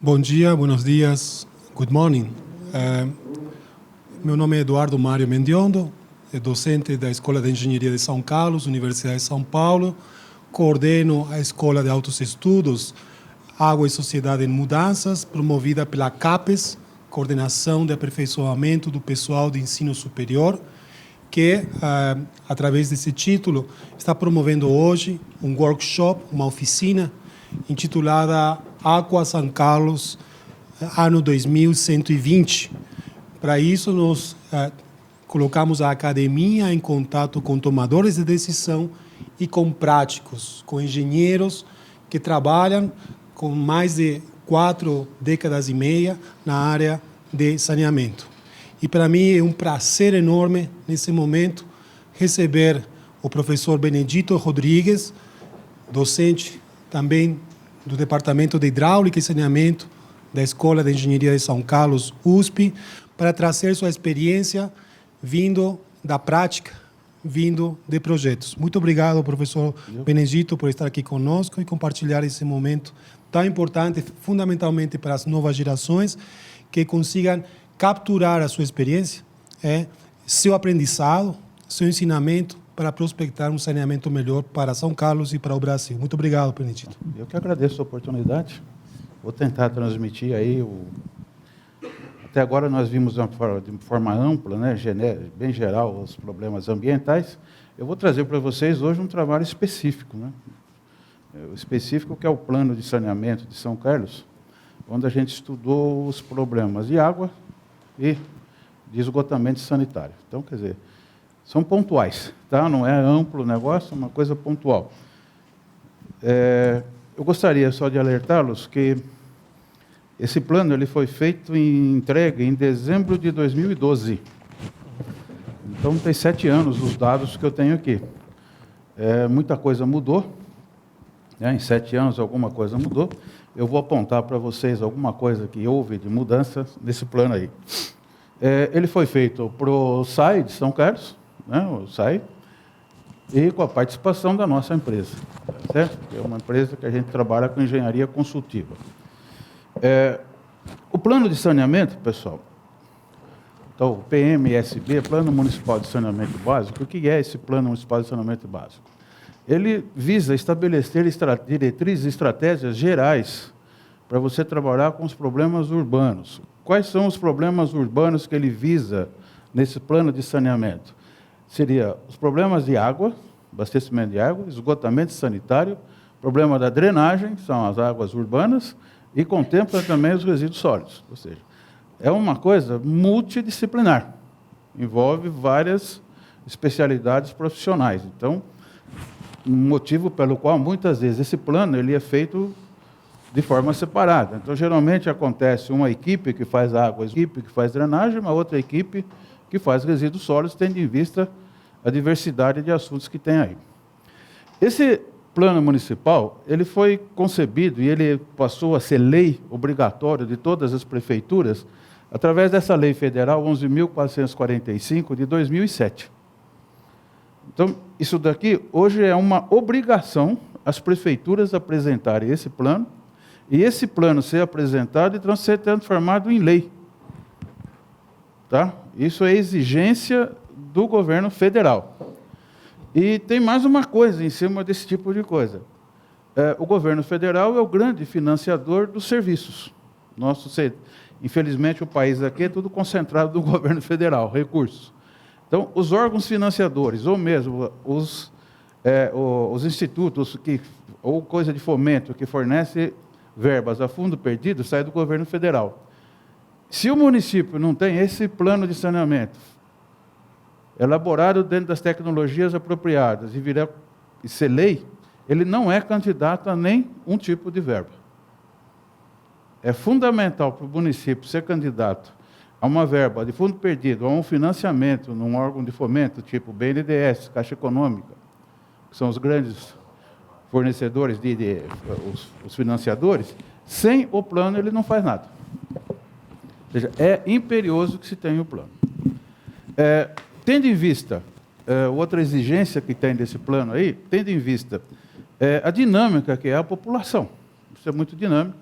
Bom dia, buenos dias, good morning. Meu nome é Eduardo Mário Mendiondo, é docente da Escola de Engenharia de São Carlos, Universidade de São Paulo, coordeno a Escola de Altos Estudos Água e Sociedade em Mudanças, promovida pela CAPES, Coordenação de Aperfeiçoamento do Pessoal de Ensino Superior, que, através desse título, está promovendo hoje um workshop, uma oficina, intitulada Aqua São Carlos, ano 2120. Para isso, nós colocamos a academia em contato com tomadores de decisão e com práticos, com engenheiros que trabalham com mais de 4 décadas e meia na área de saneamento. E para mim é um prazer enorme, nesse momento, receber o professor Benedito Rodrigues, docente também do Departamento de Hidráulica e Saneamento da Escola de Engenharia de São Carlos, USP, para trazer sua experiência vindo da prática, vindo de projetos. Muito obrigado, professor Benedito, por estar aqui conosco e compartilhar esse momento tão importante, fundamentalmente para as novas gerações, que consigam capturar a sua experiência, seu aprendizado, seu ensinamento, para prospectar um saneamento melhor para São Carlos e para o Brasil. Muito obrigado, Benedito. Eu que agradeço a oportunidade. Vou tentar transmitir aí Até agora nós vimos de forma ampla, né, bem geral, os problemas ambientais. Eu vou trazer para vocês hoje um trabalho específico, né? O específico que é o plano de saneamento de São Carlos, onde a gente estudou os problemas de água e de esgotamento sanitário. Então, quer dizer, são pontuais, tá? Não é amplo o negócio, é uma coisa pontual. Eu gostaria só de alertá-los que esse plano ele foi feito e entregue em dezembro de 2012. Então, tem 7 anos os dados que eu tenho aqui. Muita coisa mudou, né? Em 7 anos alguma coisa mudou. Eu vou apontar para vocês alguma coisa que houve de mudança nesse plano aí. Ele foi feito para o SAI de São Carlos, né? O SAI, e com a participação da nossa empresa, certo? É uma empresa que a gente trabalha com engenharia consultiva. O plano de saneamento, pessoal, então, o PMSB, Plano Municipal de Saneamento Básico, o que é esse Plano Municipal de Saneamento Básico? Ele visa estabelecer diretrizes e estratégias gerais para você trabalhar com os problemas urbanos. Quais são os problemas urbanos que ele visa nesse plano de saneamento? Seria os problemas de água, abastecimento de água, esgotamento sanitário, problema da drenagem, são as águas urbanas, e contempla também os resíduos sólidos. Ou seja, é uma coisa multidisciplinar, envolve várias especialidades profissionais. Então, um motivo pelo qual, muitas vezes, esse plano ele é feito de forma separada. Então, geralmente, acontece uma equipe que faz água, uma equipe que faz drenagem, uma outra equipe que faz resíduos sólidos, tendo em vista a diversidade de assuntos que tem aí. Esse plano municipal, ele foi concebido e ele passou a ser lei obrigatória de todas as prefeituras através dessa lei federal 11.445 de 2007. Então, isso daqui hoje é uma obrigação as prefeituras apresentarem esse plano e esse plano ser apresentado e ser transformado em lei. Tá? Isso é exigência do governo federal. E tem mais uma coisa em cima desse tipo de coisa. O governo federal é o grande financiador dos serviços. Infelizmente, o país aqui é tudo concentrado no governo federal, recursos. Então, os órgãos financiadores, ou mesmo os institutos, ou coisa de fomento, que fornece verbas a fundo perdido, sai do governo federal. Se o município não tem esse plano de saneamento, elaborado dentro das tecnologias apropriadas e ser lei, ele não é candidato a nenhum tipo de verba. É fundamental para o município ser candidato a uma verba de fundo perdido, a um financiamento num órgão de fomento, tipo BNDES, Caixa Econômica, que são os grandes fornecedores, os financiadores. Sem o plano, ele não faz nada. Ou seja, é imperioso que se tenha o plano. Tendo em vista, outra exigência que tem desse plano aí, tendo em vista a dinâmica que é a população. Isso é muito dinâmico.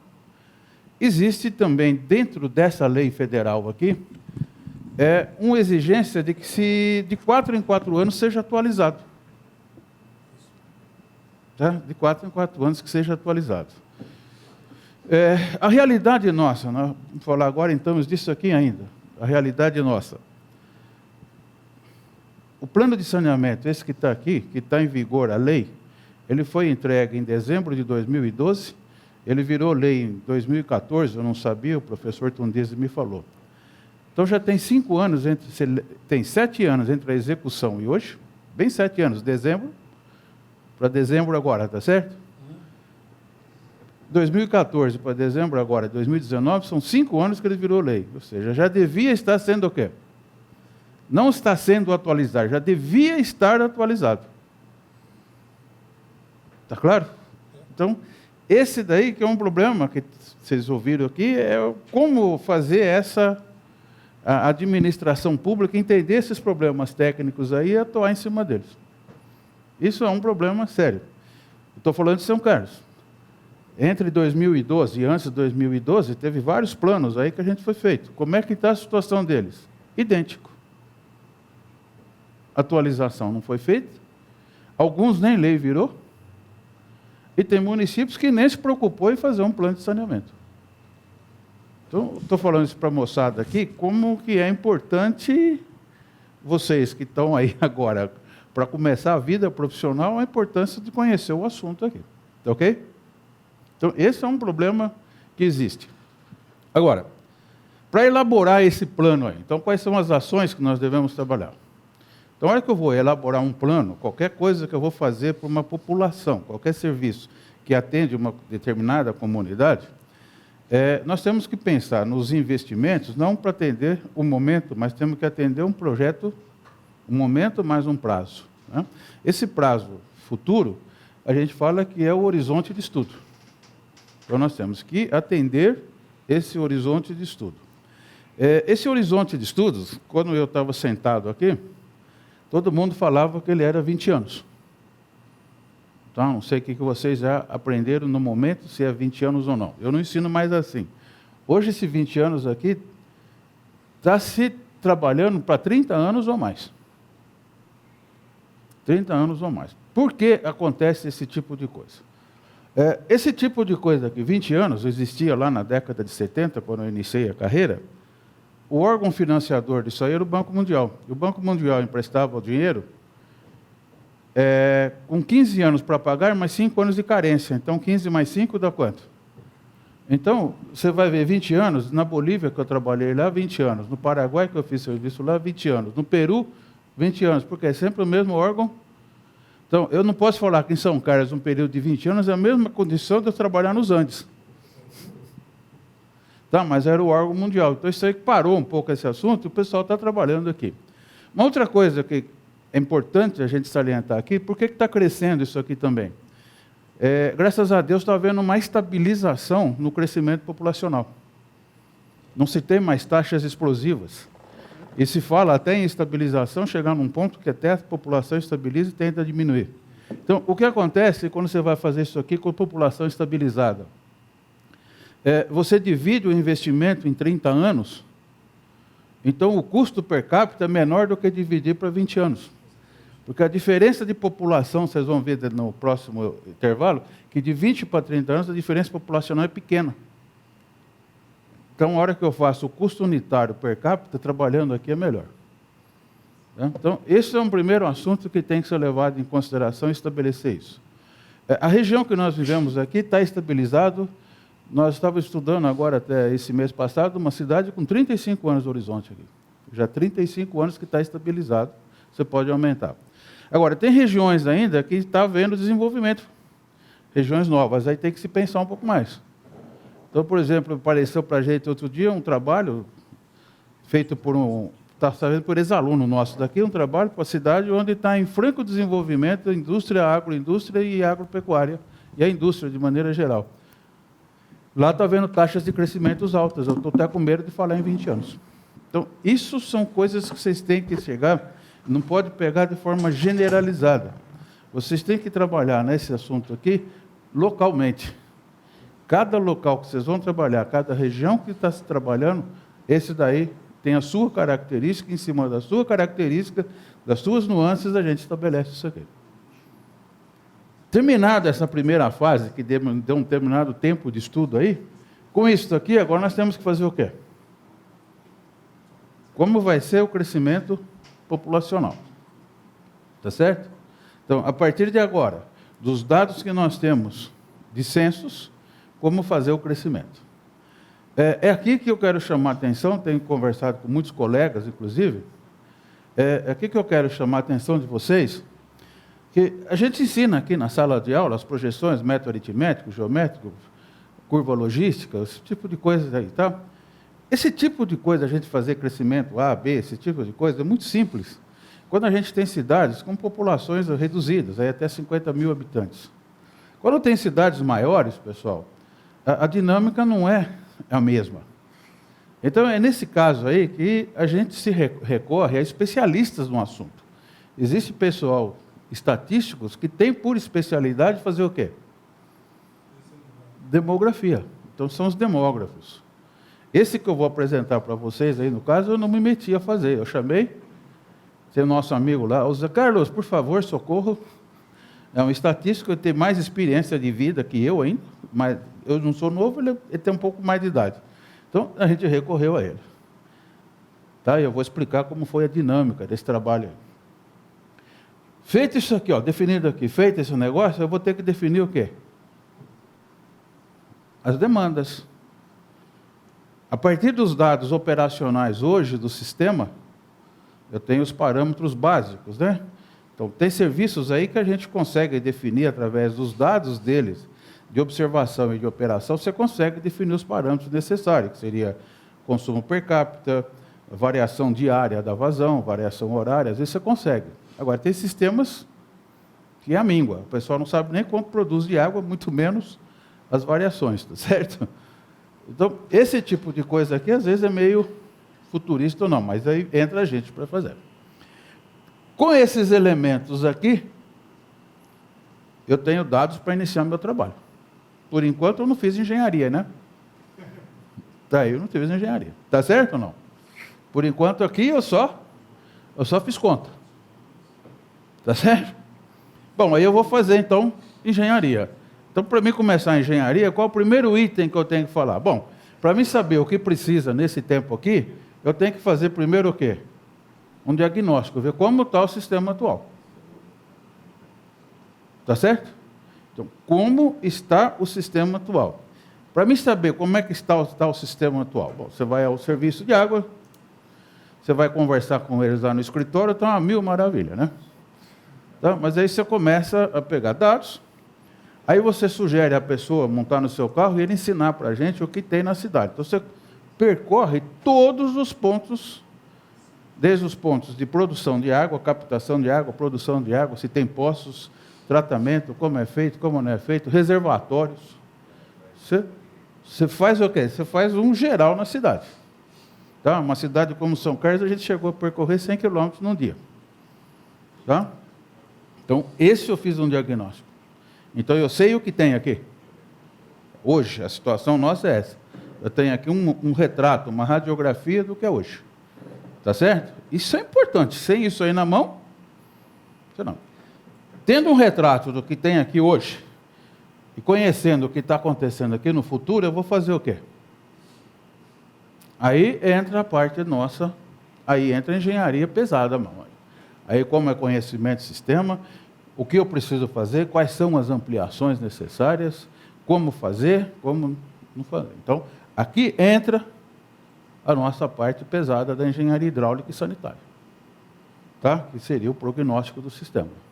existe também, dentro dessa lei federal aqui, uma exigência de que se de 4 em 4 anos seja atualizado. Tá? De 4 em 4 anos que seja atualizado. A realidade nossa, nós vamos falar agora então disso aqui ainda, a realidade nossa. O plano de saneamento, esse que está aqui, que está em vigor, a lei, ele foi entregue em dezembro de 2012, ele virou lei em 2014, eu não sabia, o professor Tundese me falou. Então já tem 5 anos, tem 7 anos entre a execução e hoje, bem 7 anos, dezembro, para dezembro agora, tá certo? 2014 para dezembro agora, 2019, são 5 anos que ele virou lei, ou seja, já devia estar sendo o quê? Não está sendo atualizado, já devia estar atualizado. Está claro? Então, esse daí que é um problema que vocês ouviram aqui, é como fazer a administração pública entender esses problemas técnicos aí e atuar em cima deles. Isso é um problema sério. Estou falando de São Carlos. Entre 2012 e antes de 2012, teve vários planos aí que a gente foi feito. Como é que está a situação deles? Idêntico. Atualização não foi feita. Alguns nem lei virou. E tem municípios que nem se preocupou em fazer um plano de saneamento. Então, estou falando isso para a moçada aqui, como que é importante vocês que estão aí agora, para começar a vida profissional, a importância de conhecer o assunto aqui. Ok? Então, esse é um problema que existe. Agora, para elaborar esse plano aí, então, quais são as ações que nós devemos trabalhar? Então, na hora que eu vou elaborar um plano, qualquer coisa que eu vou fazer para uma população, qualquer serviço que atende uma determinada comunidade, nós temos que pensar nos investimentos, não para atender o momento, mas temos que atender um projeto, um momento mais um prazo. Né? Esse prazo futuro, a gente fala que é o horizonte de estudo. Então, nós temos que atender esse horizonte de estudo. Esse horizonte de estudos, quando eu estava sentado aqui, todo mundo falava que ele era 20 anos. Então, não sei o que vocês já aprenderam no momento, se é 20 anos ou não. Eu não ensino mais assim. Hoje, esse 20 anos aqui está se trabalhando para 30 anos ou mais. 30 anos ou mais. Por que acontece esse tipo de coisa? Esse tipo de coisa aqui, 20 anos, existia lá na década de 70, quando eu iniciei a carreira, o órgão financiador disso aí era o Banco Mundial. E o Banco Mundial emprestava o dinheiro com 15 anos para pagar, mais 5 anos de carência. Então, 15 mais 5 dá quanto? Então, você vai ver 20 anos, na Bolívia, que eu trabalhei lá, 20 anos. No Paraguai, que eu fiz serviço lá, 20 anos. No Peru, 20 anos, porque é sempre o mesmo órgão. Então, eu não posso falar que em São Carlos, um período de 20 anos, é a mesma condição de eu trabalhar nos Andes. Tá, mas era o órgão mundial. Então, isso aí parou um pouco esse assunto e o pessoal está trabalhando aqui. Uma outra coisa que é importante a gente salientar aqui, por que está crescendo isso aqui também? Graças a Deus está havendo uma estabilização no crescimento populacional. Não se tem mais taxas explosivas. E se fala até em estabilização, chegar num ponto que até a população estabiliza e tenta diminuir. Então, o que acontece quando você vai fazer isso aqui com a população estabilizada? Você divide o investimento em 30 anos, então o custo per capita é menor do que dividir para 20 anos. Porque a diferença de população, vocês vão ver no próximo intervalo, que de 20 para 30 anos a diferença populacional é pequena. Então, a hora que eu faço o custo unitário per capita, trabalhando aqui é melhor. Então, esse é um primeiro assunto que tem que ser levado em consideração e estabelecer isso. A região que nós vivemos aqui está estabilizado. Nós estávamos estudando agora, até esse mês passado, uma cidade com 35 anos de horizonte aqui. Já 35 anos que está estabilizado, você pode aumentar. Agora, tem regiões ainda que está havendo desenvolvimento. Regiões novas, aí tem que se pensar um pouco mais. Então, por exemplo, apareceu para a gente outro dia um trabalho feito está sendo por ex-aluno nosso daqui, um trabalho para a cidade onde está em franco desenvolvimento a indústria, a agroindústria e a agropecuária, e a indústria de maneira geral. Lá está havendo taxas de crescimento altas, eu estou até com medo de falar em 20 anos. Então, isso são coisas que vocês têm que chegar, não pode pegar de forma generalizada. Vocês têm que trabalhar nesse assunto aqui localmente. Cada local que vocês vão trabalhar, cada região que está se trabalhando, esse daí tem a sua característica, em cima da sua característica, das suas nuances, a gente estabelece isso aqui. Terminada essa primeira fase, que deu um determinado tempo de estudo aí, com isso aqui, agora nós temos que fazer o quê? Como vai ser o crescimento populacional? Tá certo? Então, a partir de agora, dos dados que nós temos de censos, como fazer o crescimento. É aqui que eu quero chamar a atenção, tenho conversado com muitos colegas, inclusive, é aqui que eu quero chamar a atenção de vocês, que a gente ensina aqui na sala de aula as projeções, método aritmético, geométrico, curva logística, esse tipo de coisa aí, tá? Esse tipo de coisa, a gente fazer crescimento A, B, esse tipo de coisa, é muito simples. Quando a gente tem cidades com populações reduzidas, aí até 50 mil habitantes. Quando tem cidades maiores, pessoal, a dinâmica não é a mesma. Então, é nesse caso aí que a gente se recorre a especialistas no assunto. Existe pessoal estatísticos que tem por especialidade fazer o quê? Demografia. Então, são os demógrafos. Esse que eu vou apresentar para vocês aí, no caso, eu não me meti a fazer. Eu chamei, seu nosso amigo lá, o Zé Carlos, por favor, socorro. É um estatístico que tem mais experiência de vida que eu ainda, mas eu não sou novo, ele tem um pouco mais de idade. Então, a gente recorreu a ele. Tá? Eu vou explicar como foi a dinâmica desse trabalho aí. Feito isso aqui, ó, definido aqui, feito esse negócio, eu vou ter que definir o quê? As demandas. A partir dos dados operacionais hoje do sistema, eu tenho os parâmetros básicos, né? Então, tem serviços aí que a gente consegue definir através dos dados deles, de observação e de operação, você consegue definir os parâmetros necessários, que seria consumo per capita, variação diária da vazão, variação horária, às vezes você consegue. Agora, tem sistemas que é a míngua, o pessoal não sabe nem quanto produz de água, muito menos as variações, tá certo? Então, esse tipo de coisa aqui, às vezes, é meio futurista ou não, mas aí entra a gente para fazer. Com esses elementos aqui, eu tenho dados para iniciar meu trabalho. Por enquanto, eu não fiz engenharia, né? Tá aí, eu não fiz engenharia. Tá certo ou não? Por enquanto, aqui, eu só fiz conta. Tá certo? Bom, aí eu vou fazer, então, engenharia. Então, para mim começar a engenharia, qual é o primeiro item que eu tenho que falar? Bom, para mim saber o que precisa nesse tempo aqui, eu tenho que fazer primeiro o quê? Um diagnóstico, ver como está o sistema atual. Tá certo? Então, como está o sistema atual? Para mim saber como é que está o sistema atual, bom, você vai ao serviço de água, você vai conversar com eles lá no escritório, então é mil maravilha, né? Tá? Mas aí você começa a pegar dados, aí você sugere a pessoa montar no seu carro e ele ensinar para a gente o que tem na cidade. Então você percorre todos os pontos, desde os pontos de produção de água, captação de água, produção de água, se tem tratamento, como é feito, como não é feito, reservatórios. Você faz o quê? Você faz um geral na cidade. Tá? Uma cidade como São Carlos, a gente chegou a percorrer 100 quilômetros num dia. Tá? Então, esse eu fiz um diagnóstico. Então, eu sei o que tem aqui. Hoje, a situação nossa é essa. Eu tenho aqui um retrato, uma radiografia do que é hoje. Tá certo? Isso é importante. Sem isso aí na mão, você não. Tendo um retrato do que tem aqui hoje, e conhecendo o que está acontecendo aqui no futuro, eu vou fazer o quê? Aí entra a parte nossa, aí entra a engenharia pesada, mamãe. Aí, como é conhecimento de sistema, o que eu preciso fazer, quais são as ampliações necessárias, como fazer, como não fazer. Então, aqui entra a nossa parte pesada da engenharia hidráulica e sanitária, tá? Que seria o prognóstico do sistema.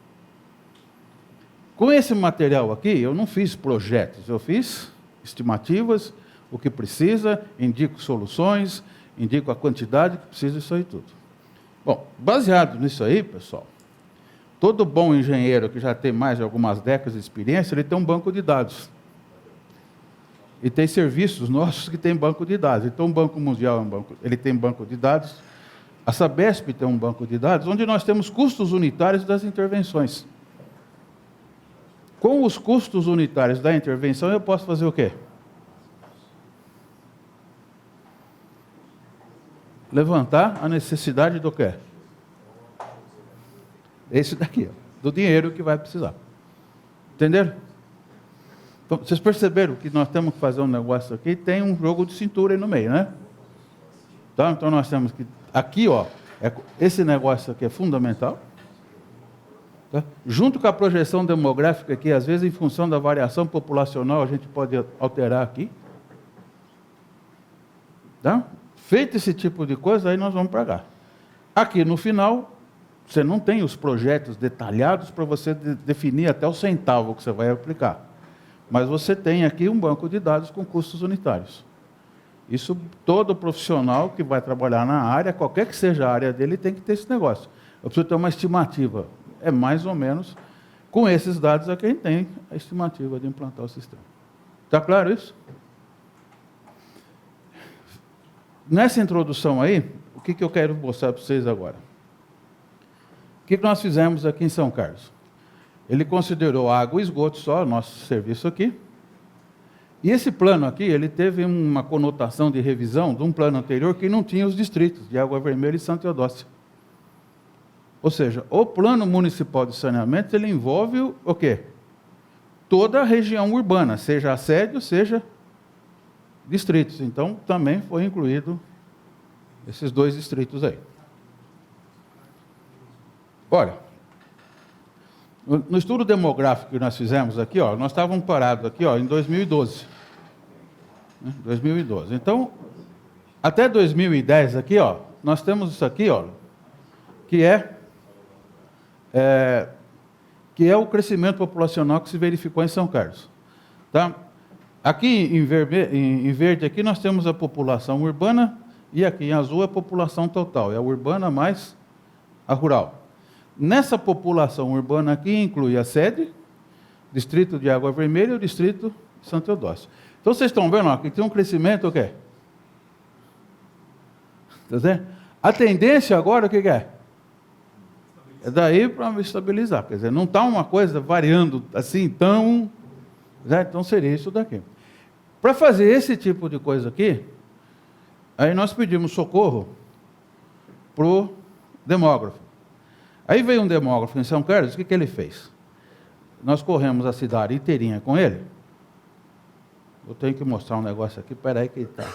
Com esse material aqui, eu não fiz projetos, eu fiz estimativas, o que precisa, indico soluções, indico a quantidade que precisa, isso aí tudo. Bom, baseado nisso aí, pessoal, todo bom engenheiro que já tem mais de algumas décadas de experiência, ele tem um banco de dados. E tem serviços nossos que têm banco de dados. Então, o Banco Mundial ele tem banco de dados, a Sabesp tem um banco de dados, onde nós temos custos unitários das intervenções. Com os custos unitários da intervenção, eu posso fazer o quê? levantar a necessidade do quê? Esse daqui, ó, do dinheiro que vai precisar. Entenderam? Então, vocês perceberam que nós temos que fazer um negócio aqui, tem um jogo de cintura aí no meio, né? Tá? Então nós temos que, aqui, ó, esse negócio aqui é fundamental. Tá? Junto com a projeção demográfica aqui, às vezes em função da variação populacional, a gente pode alterar aqui. Tá? Feito esse tipo de coisa, aí nós vamos para cá. Aqui no final, você não tem os projetos detalhados para você definir até o centavo que você vai aplicar. Mas você tem aqui um banco de dados com custos unitários. Isso, todo profissional que vai trabalhar na área, qualquer que seja a área dele, tem que ter esse negócio. Eu preciso ter uma estimativa. É mais ou menos, com esses dados aqui, a gente tem a estimativa de implantar o sistema. Está claro isso? Nessa introdução aí, o que eu quero mostrar para vocês agora? O que nós fizemos aqui em São Carlos? Ele considerou água e esgoto só, nosso serviço aqui. E esse plano aqui, ele teve uma conotação de revisão de um plano anterior que não tinha os distritos de Água Vermelha e Santa Teodósia. Ou seja, o plano municipal de saneamento, ele envolve o quê? Toda a região urbana, seja assédio, seja distritos. Então, também foi incluído esses 2 distritos aí. Olha, no estudo demográfico que nós fizemos aqui, ó, nós estávamos parados aqui, ó, em 2012. 2012. Então, até 2010 aqui, ó, nós temos isso aqui, ó, que é o crescimento populacional que se verificou em São Carlos. Tá? Aqui em verde aqui nós temos a população urbana e aqui em azul a população total, é a urbana mais a rural. Nessa população urbana aqui inclui a sede, distrito de Água Vermelha e o distrito de Santa Teodósia. Então vocês estão vendo, ó, que tem um crescimento o quê? Tá vendo? A tendência agora o que é? É daí para estabilizar, quer dizer, não está uma coisa variando assim tão... Né? Então seria isso daqui. Para fazer esse tipo de coisa aqui, aí nós pedimos socorro para o demógrafo. Aí veio um demógrafo em São Carlos, o que ele fez? Nós corremos a cidade inteirinha com ele. Eu tenho que mostrar um negócio aqui, peraí que está.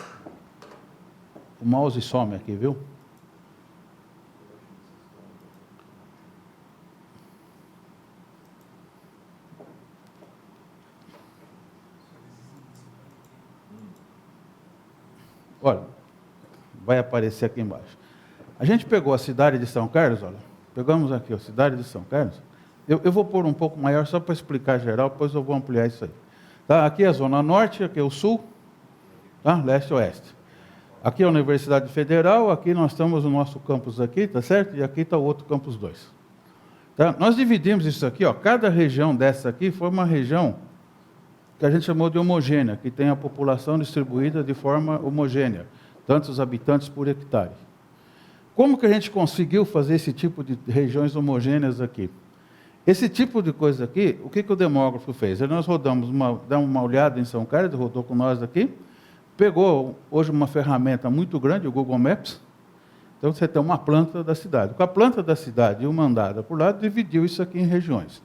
O mouse some aqui, viu? Olha, vai aparecer aqui embaixo. A gente pegou a cidade de São Carlos, olha, pegamos aqui a cidade de São Carlos. Eu vou pôr um pouco maior só para explicar geral, depois eu vou ampliar isso aí. Tá? Aqui é a Zona Norte, aqui é o Sul, tá? Leste e Oeste. Aqui é a Universidade Federal, aqui nós temos o nosso campus aqui, tá certo? E aqui está o outro campus 2. Tá? Nós dividimos isso aqui, ó, cada região dessa aqui foi uma região que a gente chamou de homogênea, que tem a população distribuída de forma homogênea, tantos habitantes por hectare. Como que a gente conseguiu fazer esse tipo de regiões homogêneas aqui? Esse tipo de coisa aqui, o que o demógrafo fez? Nós rodamos, damos uma olhada em São Carlos, rodou com nós aqui, pegou hoje uma ferramenta muito grande, o Google Maps, então você tem uma planta da cidade. Com a planta da cidade e uma andada por lá, dividiu isso aqui em regiões.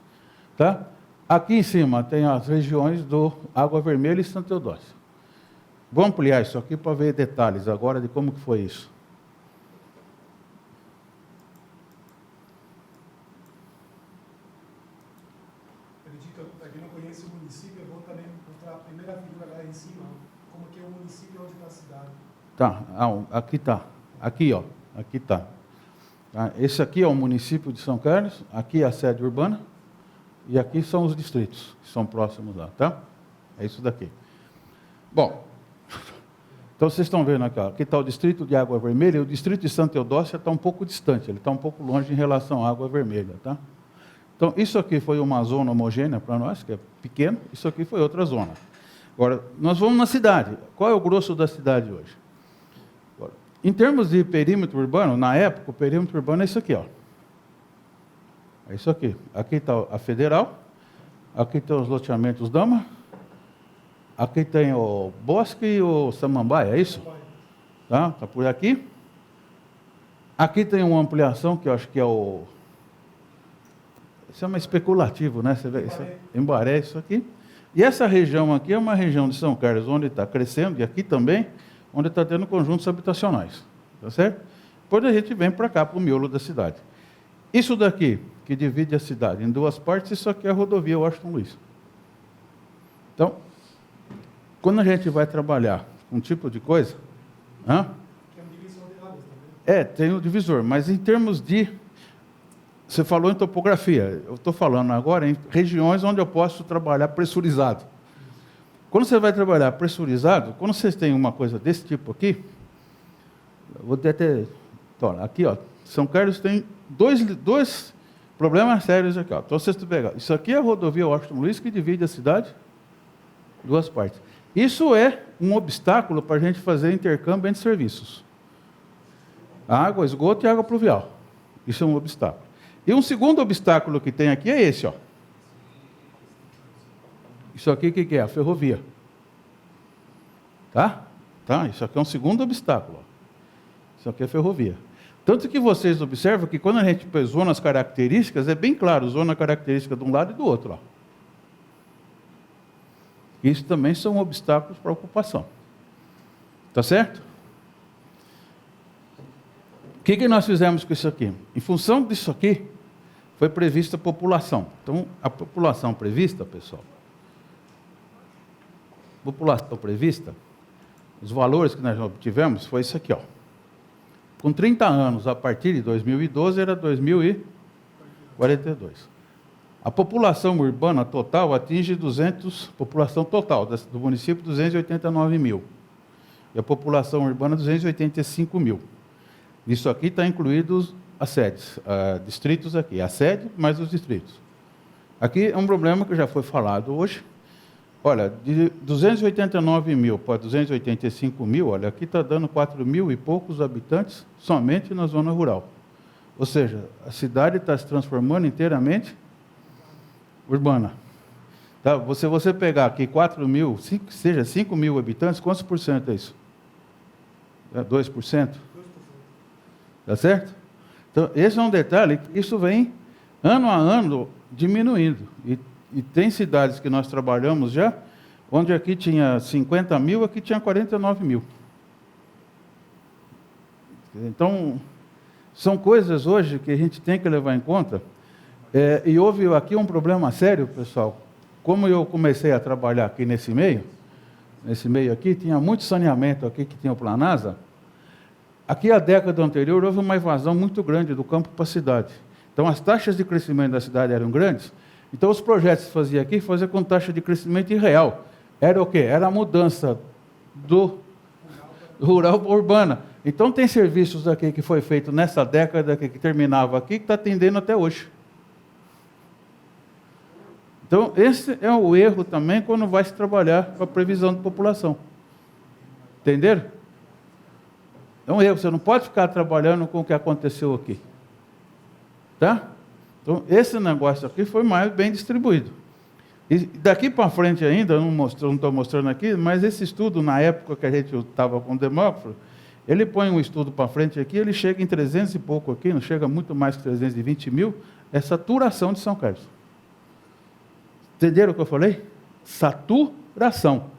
Tá? Aqui em cima tem as regiões do Água Vermelha e Santa Teodósia. Vou ampliar isso aqui para ver detalhes agora de como que foi isso. Para quem não conhece o município, é bom também mostrar a primeira figura lá em cima, como que é o município onde está a cidade. Tá, aqui está. Aqui, ó, aqui está. Tá? Esse aqui é o município de São Carlos, aqui é a sede urbana, e aqui são os distritos, que são próximos lá, tá? É isso daqui. Bom, então vocês estão vendo aqui, ó, aqui está o distrito de Água Vermelha, e o distrito de Santa Teodósia está um pouco distante, ele está um pouco longe em relação à Água Vermelha, tá? Então, isso aqui foi uma zona homogênea para nós, que é pequeno, isso aqui foi outra zona. Agora, nós vamos na cidade. Qual é o grosso da cidade hoje? Agora, em termos de perímetro urbano, na época, o perímetro urbano é isso aqui, ó. É isso aqui. Aqui está a Federal, aqui tem os loteamentos Dama, aqui tem o Bosque e o Samambaia, é isso? Tá por aqui. Aqui tem uma ampliação, que eu acho que é o... Isso é especulativo, né? Você vê, isso, Embaré, isso aqui. E essa região aqui é uma região de São Carlos, onde está crescendo, e aqui também, onde está tendo conjuntos habitacionais. Tá certo? Depois a gente vem para cá, para o miolo da cidade. Isso daqui, que divide a cidade em duas partes, isso aqui é a rodovia Washington Luiz. Então, quando a gente vai trabalhar com um tipo de coisa... Hã? Tem um divisor de áreas também. Tem o divisor, mas em termos de... Você falou em topografia, eu estou falando agora em regiões onde eu posso trabalhar pressurizado. Quando você vai trabalhar pressurizado, quando vocês têm uma coisa desse tipo aqui, vou até... Aqui, ó, São Carlos tem dois problemas sérios aqui. Ó. Então, vocês pegam, isso aqui é a rodovia Washington Luiz, que divide a cidade em duas partes. Isso é um obstáculo para a gente fazer intercâmbio entre serviços. Água, esgoto e água pluvial. Isso é um obstáculo. E um segundo obstáculo que tem aqui é esse, ó. Isso aqui o que é? A ferrovia. Tá? Isso aqui é um segundo obstáculo. Ó. Isso aqui é a ferrovia. Tanto que vocês observam que quando a gente põe zonas características, é bem claro, zona característica de um lado e do outro. Ó. Isso também são obstáculos para a ocupação. Tá certo? O que nós fizemos com isso aqui? Em função disso aqui, foi prevista a população. Então, a população prevista, pessoal, população prevista, os valores que nós obtivemos foi isso aqui, ó. Com 30 anos, a partir de 2012, era 2042. A população urbana total atinge população total do município, 289 mil. E a população urbana, 285 mil. Isso aqui está incluído as sedes, distritos aqui, a sede mais os distritos. Aqui é um problema que já foi falado hoje. Olha, de 289 mil para 285 mil, olha, aqui está dando 4 mil e poucos habitantes somente na zona rural. Ou seja, a cidade está se transformando inteiramente urbana. Tá? Se você pegar aqui 4 mil, seja 5 mil habitantes, quantos por cento é isso? É 2%? Tá certo? Então, esse é um detalhe, isso vem ano a ano diminuindo. E tem cidades que nós trabalhamos já, onde aqui tinha 50 mil, aqui tinha 49 mil. Então, são coisas hoje que a gente tem que levar em conta. E houve aqui um problema sério, pessoal. Como eu comecei a trabalhar aqui nesse meio aqui, tinha muito saneamento aqui que tinha o Planasa. Aqui, a década anterior, houve uma invasão muito grande do campo para a cidade. Então, as taxas de crescimento da cidade eram grandes. Então, os projetos que fazia aqui, fazia com taxa de crescimento irreal. Era o quê? Era a mudança do rural para urbana. Então, tem serviços aqui que foi feito nessa década, que terminava aqui, que está atendendo até hoje. Então, esse é o erro também quando vai se trabalhar com a previsão de população. Entenderam? É um erro, você não pode ficar trabalhando com o que aconteceu aqui. Tá? Então, esse negócio aqui foi mais bem distribuído. E daqui para frente ainda, não estou mostrando aqui, mas esse estudo, na época que a gente estava com o Demócrito, ele põe um estudo para frente aqui, ele chega em 300 e pouco aqui, não chega muito mais que 320 mil, é saturação de São Carlos. Entenderam o que eu falei? Saturação.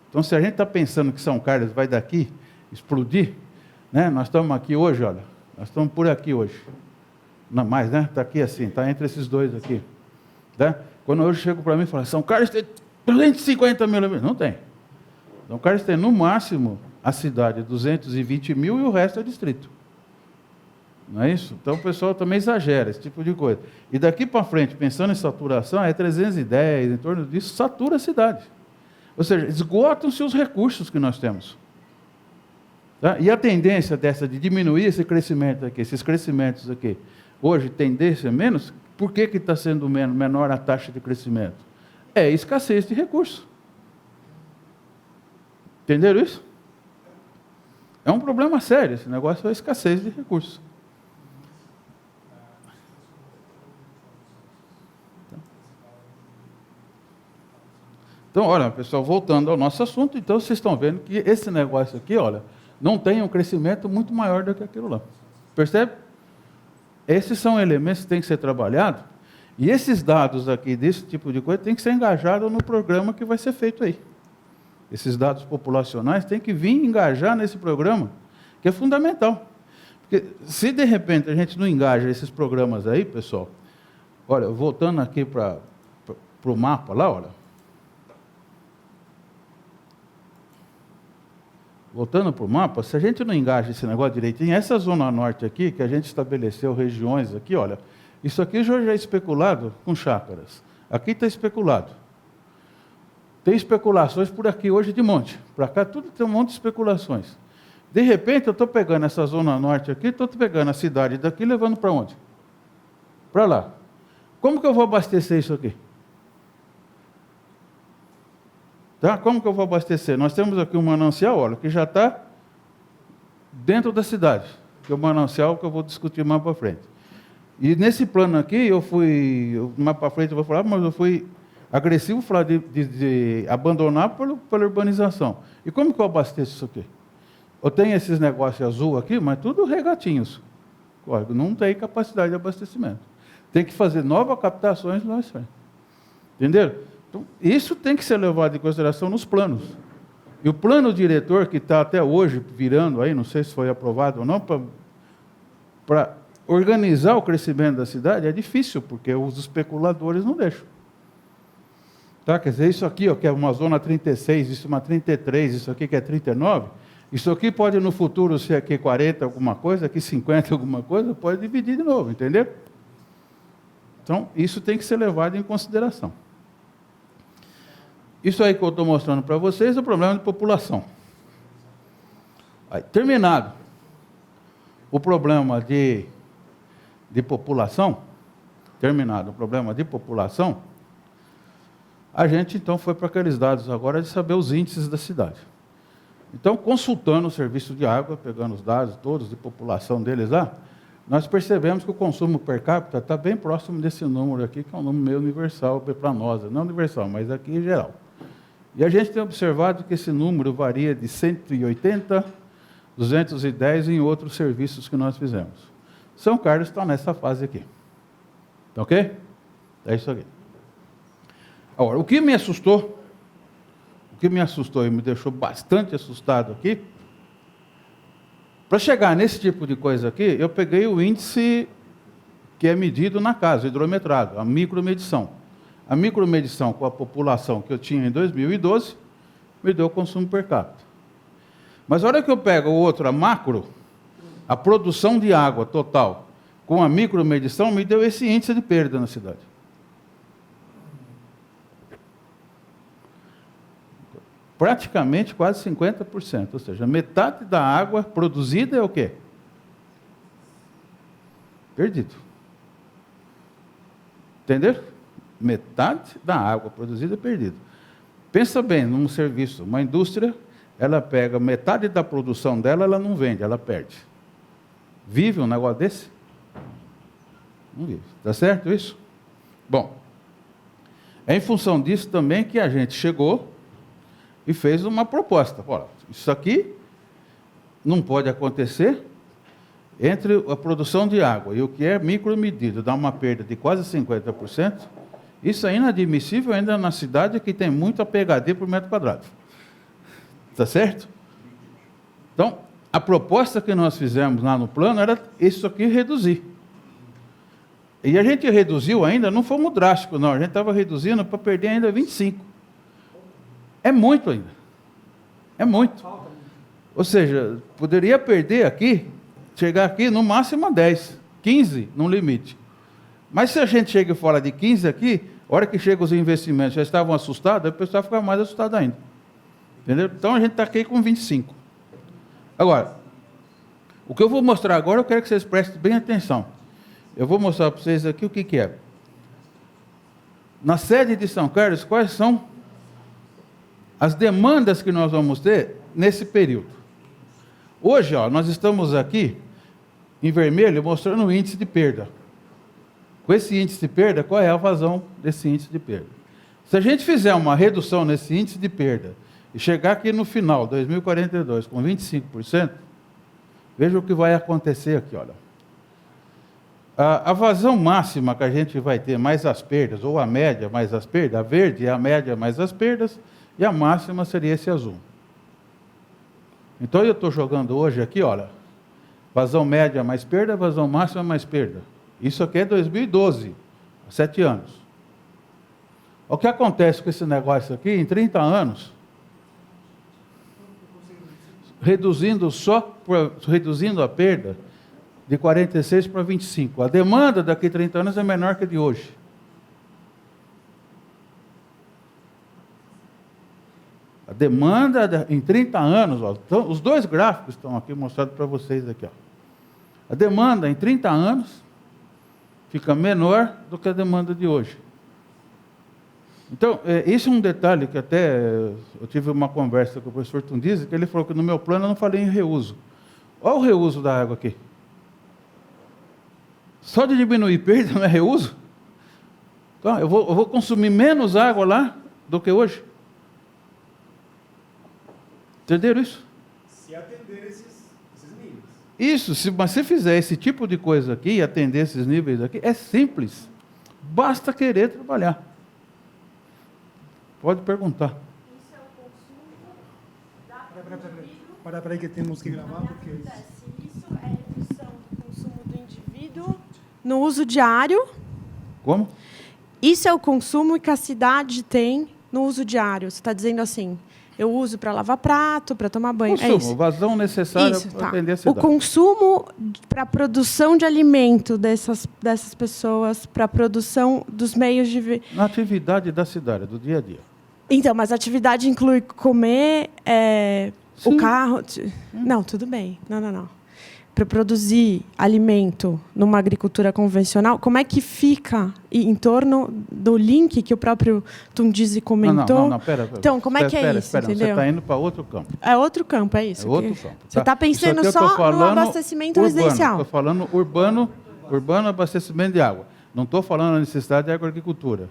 Então, se a gente está pensando que São Carlos vai daqui explodir, né? Nós estamos aqui hoje, olha, nós estamos por aqui hoje. Não mais, né? Está aqui assim, está entre esses dois aqui. Tá? Quando eu chego para mim e falo, São Carlos tem 250 mil habitantes. Não tem. São Carlos tem, no máximo, a cidade 220 mil e o resto é distrito. Não é isso? Então o pessoal também exagera esse tipo de coisa. E daqui para frente, pensando em saturação, é 310, em torno disso, satura a cidade. Ou seja, esgotam-se os recursos que nós temos. Tá? E a tendência dessa de diminuir esse crescimento aqui, esses crescimentos aqui, hoje tendência menos, por que está sendo menor a taxa de crescimento? É escassez de recursos. Entenderam isso? É um problema sério, esse negócio é a escassez de recursos. Então, olha, pessoal, voltando ao nosso assunto, então vocês estão vendo que esse negócio aqui, olha, não tenha um crescimento muito maior do que aquilo lá. Percebe? Esses são elementos que têm que ser trabalhados, e esses dados aqui, desse tipo de coisa, têm que ser engajados no programa que vai ser feito aí. Esses dados populacionais têm que vir engajar nesse programa, que é fundamental. Porque se de repente a gente não engaja esses programas aí, pessoal, olha, voltando aqui para o mapa lá, olha. Voltando para o mapa, se a gente não engaja esse negócio direitinho, essa zona norte aqui, que a gente estabeleceu regiões aqui, olha, isso aqui já é especulado com chácaras. Aqui está especulado. Tem especulações por aqui hoje de monte. Para cá tudo tem um monte de especulações. De repente eu estou pegando essa zona norte aqui, estou pegando a cidade daqui e levando para onde? Para lá. Como que eu vou abastecer isso aqui? Tá? Como que eu vou abastecer? Nós temos aqui um manancial, olha, que já está dentro da cidade, que é o manancial que eu vou discutir mais para frente. E nesse plano aqui, mais para frente eu vou falar, mas eu fui agressivo falar de abandonar pela urbanização. E como que eu abasteço isso aqui? Eu tenho esses negócios azul aqui, mas tudo regatinhos. Não tem capacidade de abastecimento. Tem que fazer novas captações lá. Entenderam? Então, isso tem que ser levado em consideração nos planos. E o plano diretor, que está até hoje virando aí, não sei se foi aprovado ou não, para organizar o crescimento da cidade, é difícil, porque os especuladores não deixam. Tá? Quer dizer, isso aqui, ó, que é uma zona 36, isso é uma 33, isso aqui que é 39, isso aqui pode no futuro ser aqui 40 alguma coisa, aqui 50 alguma coisa, pode dividir de novo, entendeu? Então, isso tem que ser levado em consideração. Isso aí que eu estou mostrando para vocês é o problema de população. Aí, terminado o problema de população, a gente então foi para aqueles dados agora de saber os índices da cidade. Então, consultando o serviço de água, pegando os dados todos de população deles lá, nós percebemos que o consumo per capita está bem próximo desse número aqui, que é um número meio universal para nós, não universal, mas aqui em geral. E a gente tem observado que esse número varia de 180, 210 em outros serviços que nós fizemos. São Carlos está nessa fase aqui. Tá ok? É isso aqui. Agora, o que me assustou e me deixou bastante assustado aqui, para chegar nesse tipo de coisa aqui, eu peguei o índice que é medido na casa, hidrometrado, a micromedição. A micromedição com a população que eu tinha em 2012, me deu o consumo per capita. Mas a hora que eu pego o outro, a macro, a produção de água total, com a micromedição, me deu esse índice de perda na cidade. Praticamente quase 50%, ou seja, metade da água produzida é o quê? Perdido. Entenderam? Metade da água produzida é perdida. Pensa bem, num serviço, uma indústria, ela pega metade da produção dela, ela não vende, ela perde. Vive um negócio desse? Não vive. Está certo isso? Bom, é em função disso também que a gente chegou e fez uma proposta. Olha, isso aqui não pode acontecer entre a produção de água e o que é micromedido, dá uma perda de quase 50%. Isso é inadmissível ainda na cidade que tem muito APHD por metro quadrado. Está certo? Então, a proposta que nós fizemos lá no plano era isso aqui reduzir. E a gente reduziu ainda, não fomos drásticos, não. A gente estava reduzindo para perder ainda 25%. É muito ainda. É muito. Ou seja, poderia perder aqui, chegar aqui no máximo a 10, 15 no limite. Mas se a gente chega fora de 15 aqui, a hora que chegam os investimentos já estavam assustados, aí o pessoal fica mais assustado ainda. Entendeu? Então a gente está aqui com 25. Agora, o que eu vou mostrar agora, eu quero que vocês prestem bem atenção. Eu vou mostrar para vocês aqui o que é. Na sede de São Carlos, quais são as demandas que nós vamos ter nesse período. Hoje, ó, nós estamos aqui, em vermelho, mostrando o índice de perda. Com esse índice de perda, qual é a vazão desse índice de perda? Se a gente fizer uma redução nesse índice de perda e chegar aqui no final, 2042, com 25%, veja o que vai acontecer aqui, olha. A vazão máxima que a gente vai ter mais as perdas, ou a média mais as perdas, a verde é a média mais as perdas, e a máxima seria esse azul. Então eu estou jogando hoje aqui, olha, vazão média mais perda, vazão máxima mais perda. Isso aqui é 2012, há 7 anos. O que acontece com esse negócio aqui, em 30 anos, reduzindo a perda, de 46 para 25. A demanda daqui a 30 anos é menor que a de hoje. A demanda em 30 anos, ó, então, os dois gráficos estão aqui mostrados para vocês aqui. Ó. A demanda em 30 anos fica menor do que a demanda de hoje. Então, esse é um detalhe que até eu tive uma conversa com o professor Tundizi, que ele falou que no meu plano eu não falei em reuso. Olha o reuso da água aqui. Só de diminuir perda não é reuso? Então, eu vou consumir menos água lá do que hoje. Entenderam isso? Se atender esses níveis. Isso, se você fizer esse tipo de coisa aqui, atender esses níveis aqui, é simples. Basta querer trabalhar. Pode perguntar. Isso é o consumo da Para aí que temos que gravar, porque... Isso é a redução do consumo do indivíduo no uso diário. Como? Isso é o consumo que a cidade tem no uso diário. Você está dizendo assim, eu uso para lavar prato, para tomar banho. Consumo, é isso. vazão necessária Isso, para tá. atender a O cidade. consumo para a produção de alimento dessas pessoas, para a produção dos meios de... Na atividade da cidade, do dia a dia. Então, mas a atividade inclui comer, o Sim. carro... Não, tudo bem. Não. Para produzir alimento numa agricultura convencional, como é que fica em torno do link que o próprio Tundizi comentou? Não, pera. Então, como é que é isso, Espera, entendeu? você está indo para outro campo. É outro campo, é isso? É outro campo. Você está pensando Isso aqui eu tô só no falando abastecimento urbano, residencial. Estou falando urbano abastecimento de água. Não estou falando da necessidade de agroagricultura.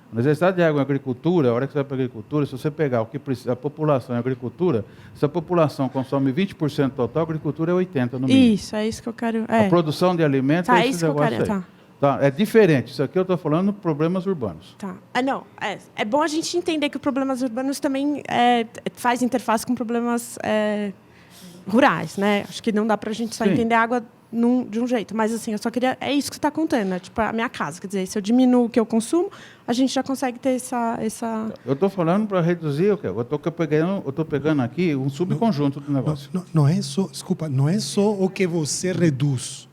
A necessidade de água em agricultura, a hora que você vai para a agricultura, se você pegar o que precisa, a população em agricultura, se a população consome 20% total, a agricultura é 80% no mínimo. Isso, é isso que eu quero... A produção de alimentos Tá, é é esse isso que eu negócio quero... aí. Tá. Tá, é diferente. Isso aqui eu estou falando problemas urbanos. Tá. É bom a gente entender que os problemas urbanos também faz interface com problemas rurais, né? Acho que não dá para a gente só Sim. entender a água de um jeito. Mas, assim, eu só queria... É isso que você está contando, né? Tipo, a minha casa. Quer dizer, se eu diminuo o que eu consumo, a gente já consegue ter essa... Eu estou falando para reduzir o quê? Eu estou pegando aqui um subconjunto do negócio. Não é só, desculpa, não é só o que você reduz,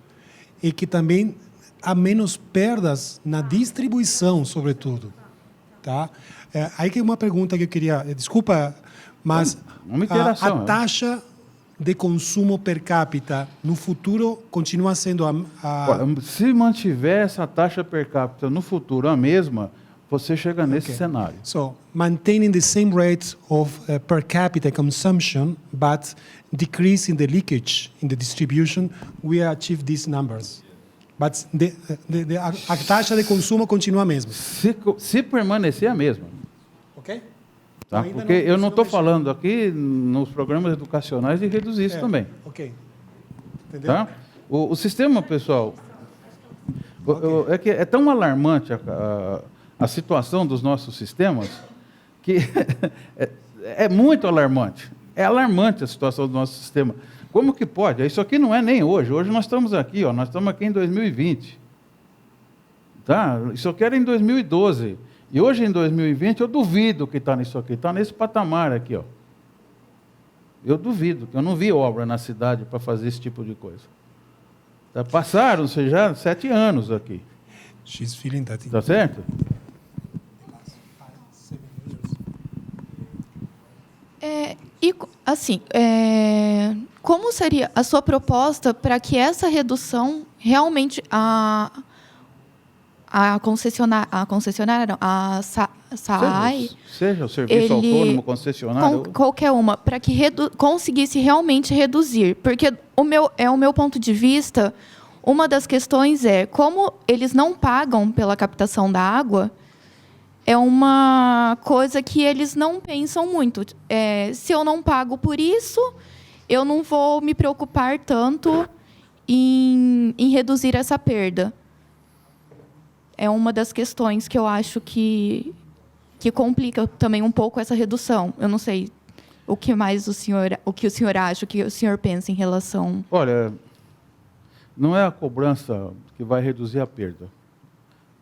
é que também há menos perdas na distribuição, sobretudo. Tá? Aí que é uma pergunta que eu queria... Desculpa, mas Uma interação, a taxa de consumo per capita no futuro continua sendo Olha, se mantiver essa taxa per capita no futuro a mesma, você chega nesse cenário. So, maintaining the same rate of per capita consumption, but decreasing the leakage in the distribution, we achieve these numbers. But a taxa de consumo continua a mesma. Se permanecer a mesma. Ok? Tá? Ainda Porque eu não você estou falando aqui nos programas educacionais de reduzir isso também. Ok. Entendeu? Tá? O sistema, pessoal, é que é tão alarmante a situação dos nossos sistemas que é muito alarmante. É alarmante a situação do nosso sistema. Como que pode? Isso aqui não é nem hoje. Hoje nós estamos aqui, nós estamos aqui em 2020. Tá? Isso aqui era em 2012. E hoje, em 2020, eu duvido que está nisso aqui. Está nesse patamar aqui. Eu duvido, que eu não vi obra na cidade para fazer esse tipo de coisa. Tá? Passaram-se já 7 anos aqui. She's feeling that. Tá certo? Como seria a sua proposta para que essa redução realmente a concessionária, não, a SAAI, seja o serviço autônomo, concessionário... qualquer uma, para que conseguisse realmente reduzir? Porque o meu ponto de vista, uma das questões é como eles não pagam pela captação da água, é uma coisa que eles não pensam muito. Se eu não pago por isso, eu não vou me preocupar tanto em reduzir essa perda. É uma das questões que eu acho que complica também um pouco essa redução. Eu não sei o que mais o que o senhor acha, o que o senhor pensa em relação... Olha, não é a cobrança que vai reduzir a perda.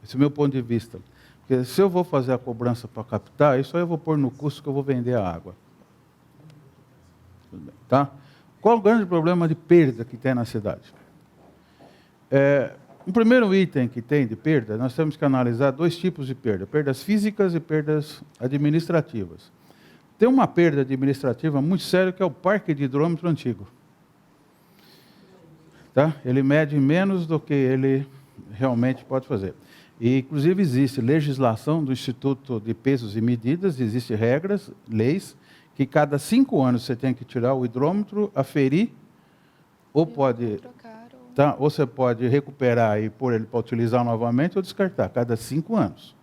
Esse é o meu ponto de vista. Porque se eu vou fazer a cobrança para captar, isso aí eu vou pôr no custo que eu vou vender a água. Tudo bem, tá? Qual o grande problema de perda que tem na cidade? O primeiro item que tem de perda, nós temos que analisar 2 tipos de perda: perdas físicas e perdas administrativas. Tem uma perda administrativa muito séria, que é o parque de hidrômetro antigo. Tá? Ele mede menos do que ele realmente pode fazer. E, inclusive, existe legislação do Instituto de Pesos e Medidas, existem regras, leis, que cada 5 anos você tem que tirar o hidrômetro, aferir, ou pode... Tá? Ou você pode recuperar e pôr ele para utilizar novamente, ou descartar, cada 5 anos.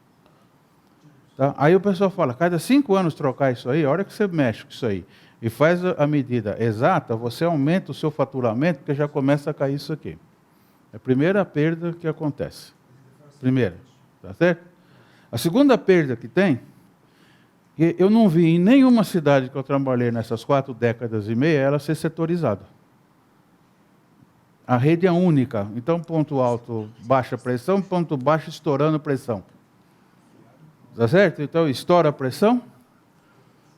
Tá? Aí o pessoal fala, cada 5 anos trocar isso aí, a hora que você mexe com isso aí e faz a medida exata, você aumenta o seu faturamento, porque já começa a cair isso aqui. É a primeira perda que acontece. Primeira, tá certo? A segunda perda que tem, que eu não vi em nenhuma cidade que eu trabalhei nessas 4 décadas e meia, ela ser setorizada. A rede é única, então ponto alto, baixa pressão, ponto baixo, estourando pressão. Tá certo? Então estoura a pressão,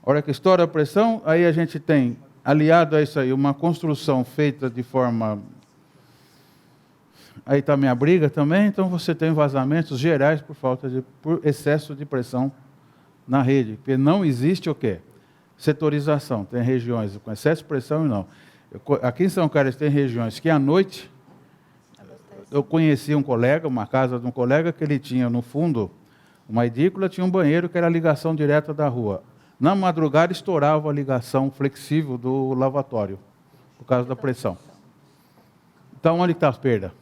a hora que estoura a pressão, aí a gente tem, aliado a isso aí, uma construção feita de forma... Aí está a minha briga também, então você tem vazamentos gerais por excesso de pressão na rede, porque não existe o quê? Setorização. Tem regiões com excesso de pressão e não. Aqui em São Carlos tem regiões que à noite, eu conheci um colega, uma casa de um colega, que ele tinha no fundo uma edícula, tinha um banheiro que era a ligação direta da rua. Na madrugada estourava a ligação flexível do lavatório, por causa da pressão. Então, onde está a perda?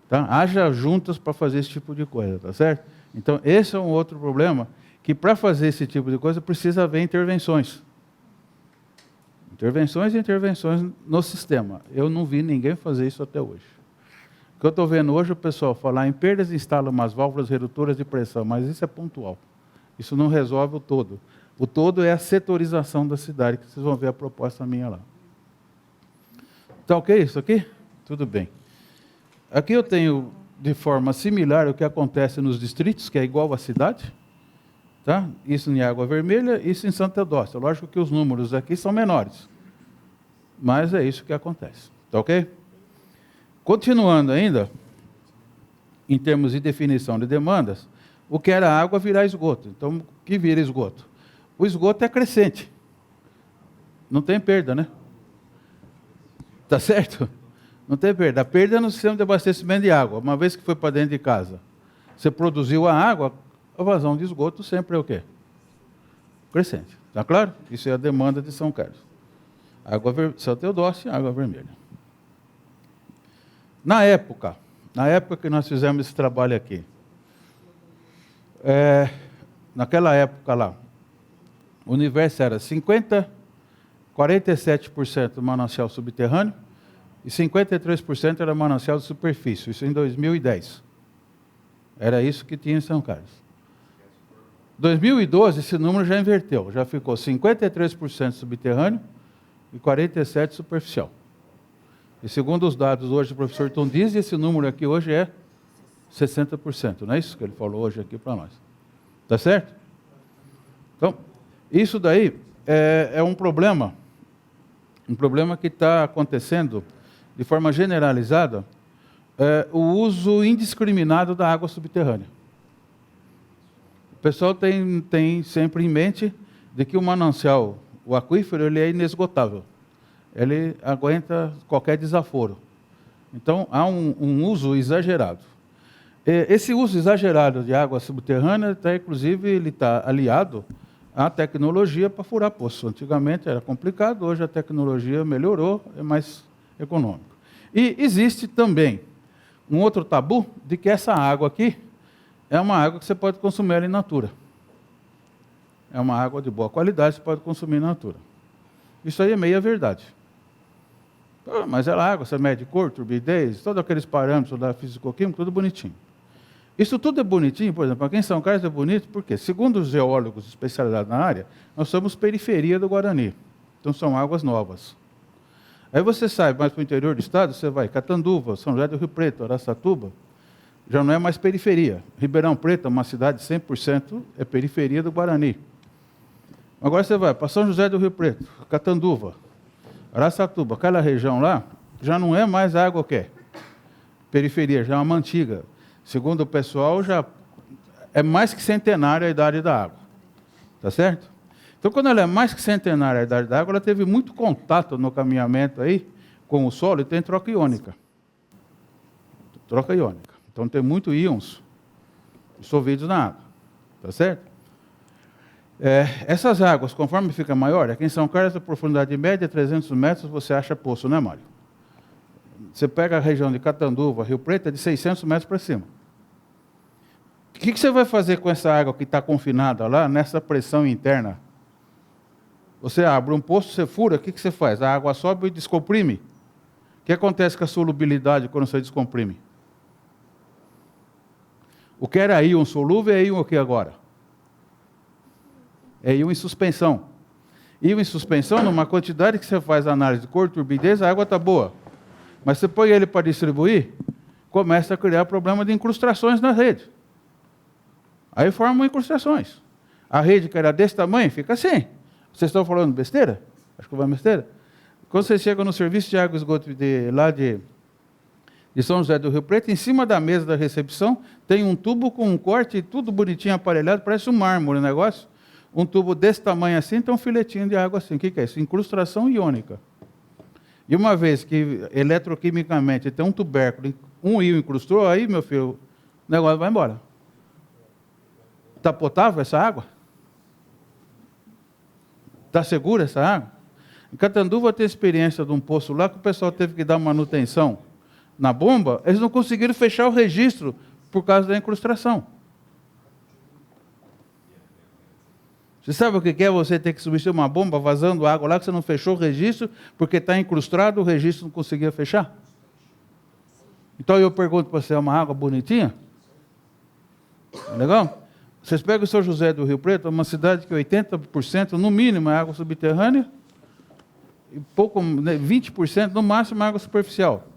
Tá? Haja juntas para fazer esse tipo de coisa, tá certo? Então, esse é um outro problema, que para fazer esse tipo de coisa precisa haver intervenções. Intervenções e intervenções no sistema. Eu não vi ninguém fazer isso até hoje. O que eu estou vendo hoje, o pessoal falar em perdas, instala umas válvulas redutoras de pressão, mas isso é pontual. Isso não resolve o todo. O todo é a setorização da cidade, que vocês vão ver a proposta minha lá. Tá ok isso aqui? Tudo bem. Aqui eu tenho, de forma similar, o que acontece nos distritos, que é igual à cidade. Tá? Isso em Água Vermelha, isso em Santa Eudócia. Lógico que os números aqui são menores. Mas é isso que acontece. Tá ok? Continuando ainda, em termos de definição de demandas, o que era água virá esgoto. Então, o que vira esgoto? O esgoto é crescente. Não tem perda, né? Tá certo? Não tem perda. A perda é no sistema de abastecimento de água. Uma vez que foi para dentro de casa, você produziu a água, a vazão de esgoto sempre é o quê? Crescente. Está claro? Isso é a demanda de São Carlos. Santa Eudócia, Água Vermelha. Na época que nós fizemos esse trabalho aqui, naquela época lá, o universo era 47% manancial subterrâneo e 53% era manancial de superfície. Isso em 2010. Era isso que tinha em São Carlos. 2012, esse número já inverteu. Já ficou 53% subterrâneo e 47% superficial. E segundo os dados hoje do professor Tom Dias, esse número aqui hoje é 60%. Não é isso que ele falou hoje aqui para nós. Tá certo? Então, isso daí é um problema que está acontecendo de forma generalizada, o uso indiscriminado da água subterrânea. O pessoal tem sempre em mente de que o manancial, o aquífero, ele é inesgotável. Ele aguenta qualquer desaforo. Então, há um uso exagerado. Esse uso exagerado de água subterrânea, inclusive, ele está aliado à tecnologia para furar poço. Antigamente era complicado, hoje a tecnologia melhorou, é mais econômico. E existe também um outro tabu de que essa água aqui, é uma água que você pode consumir ela in natura. É uma água de boa qualidade, você pode consumir in natura. Isso aí é meia verdade. Mas ela é água, você mede cor, turbidez, todos aqueles parâmetros da fisicoquímica, tudo bonitinho. Isso tudo é bonitinho, por exemplo, aqui em São Carlos é bonito, porque, segundo os geólogos especializados na área, nós somos periferia do Guarani. Então são águas novas. Aí você sai mais para o interior do estado, você vai Catanduva, São José do Rio Preto, Araçatuba, já não é mais periferia. Ribeirão Preto, uma cidade 100%, é periferia do Guarani. Agora você vai para São José do Rio Preto, Catanduva, Araçatuba, aquela região lá, já não é mais água que é periferia, já é uma antiga. Segundo o pessoal, já é mais que centenária a idade da água. Tá certo? Então, quando ela é mais que centenária a idade da água, ela teve muito contato no caminhamento aí com o solo e tem troca iônica. Troca iônica. Então, tem muito íons dissolvidos na água. Tá certo? Essas águas, conforme fica maior, aqui em São Carlos, a profundidade média é 300 metros, você acha poço, né, Mário? Você pega a região de Catanduva, Rio Preto, é de 600 metros para cima. O que você vai fazer com essa água que está confinada lá, nessa pressão interna? Você abre um poço, você fura, o que você faz? A água sobe e descomprime. O que acontece com a solubilidade quando você descomprime? O que era íon solúvel é íon o que agora? É íon em suspensão. Íon em suspensão, numa quantidade que você faz análise de cor, turbidez, a água está boa. Mas você põe ele para distribuir, começa a criar problema de incrustações na rede. Aí formam incrustações. A rede que era desse tamanho, fica assim. Vocês estão falando besteira? Acho que vai besteira. Quando você chega no serviço de água e esgoto de São José do Rio Preto, em cima da mesa da recepção, tem um tubo com um corte, tudo bonitinho aparelhado, parece um mármore o negócio. Um tubo desse tamanho assim, tem um filetinho de água assim. O que é isso? Incrustação iônica. E uma vez que eletroquimicamente tem um tubérculo, um íon incrustou, aí, meu filho, o negócio vai embora. Está potável essa água? Está segura essa água? Em Catanduva tem experiência de um poço lá que o pessoal teve que dar manutenção na bomba, eles não conseguiram fechar o registro por causa da incrustação. Você sabe o que é você ter que substituir uma bomba vazando água lá que você não fechou o registro porque está incrustado, o registro não conseguia fechar? Então eu pergunto para você, é uma água bonitinha? Legal? Vocês pegam o São José do Rio Preto, é uma cidade que 80% no mínimo é água subterrânea e pouco, 20% no máximo é água superficial.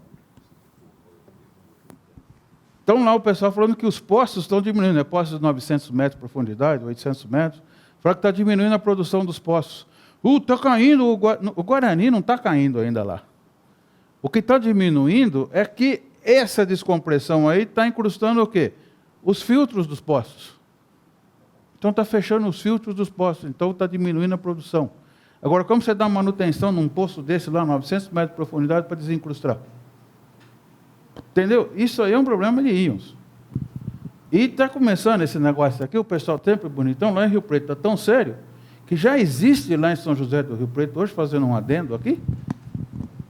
Então lá o pessoal falando que os poços estão diminuindo, poços de 900 metros de profundidade, 800 metros, fala que está diminuindo a produção dos poços. Está caindo, o Guarani não está caindo ainda lá. O que está diminuindo é que essa descompressão aí está incrustando o quê? Os filtros dos poços. Então está fechando os filtros dos poços, então está diminuindo a produção. Agora, como você dá manutenção num poço desse lá, 900 metros de profundidade, para desincrustar? Entendeu? Isso aí é um problema de íons. E está começando esse negócio aqui, o pessoal sempre bonitão, lá em Rio Preto está tão sério, que já existe lá em São José do Rio Preto, hoje fazendo um adendo aqui,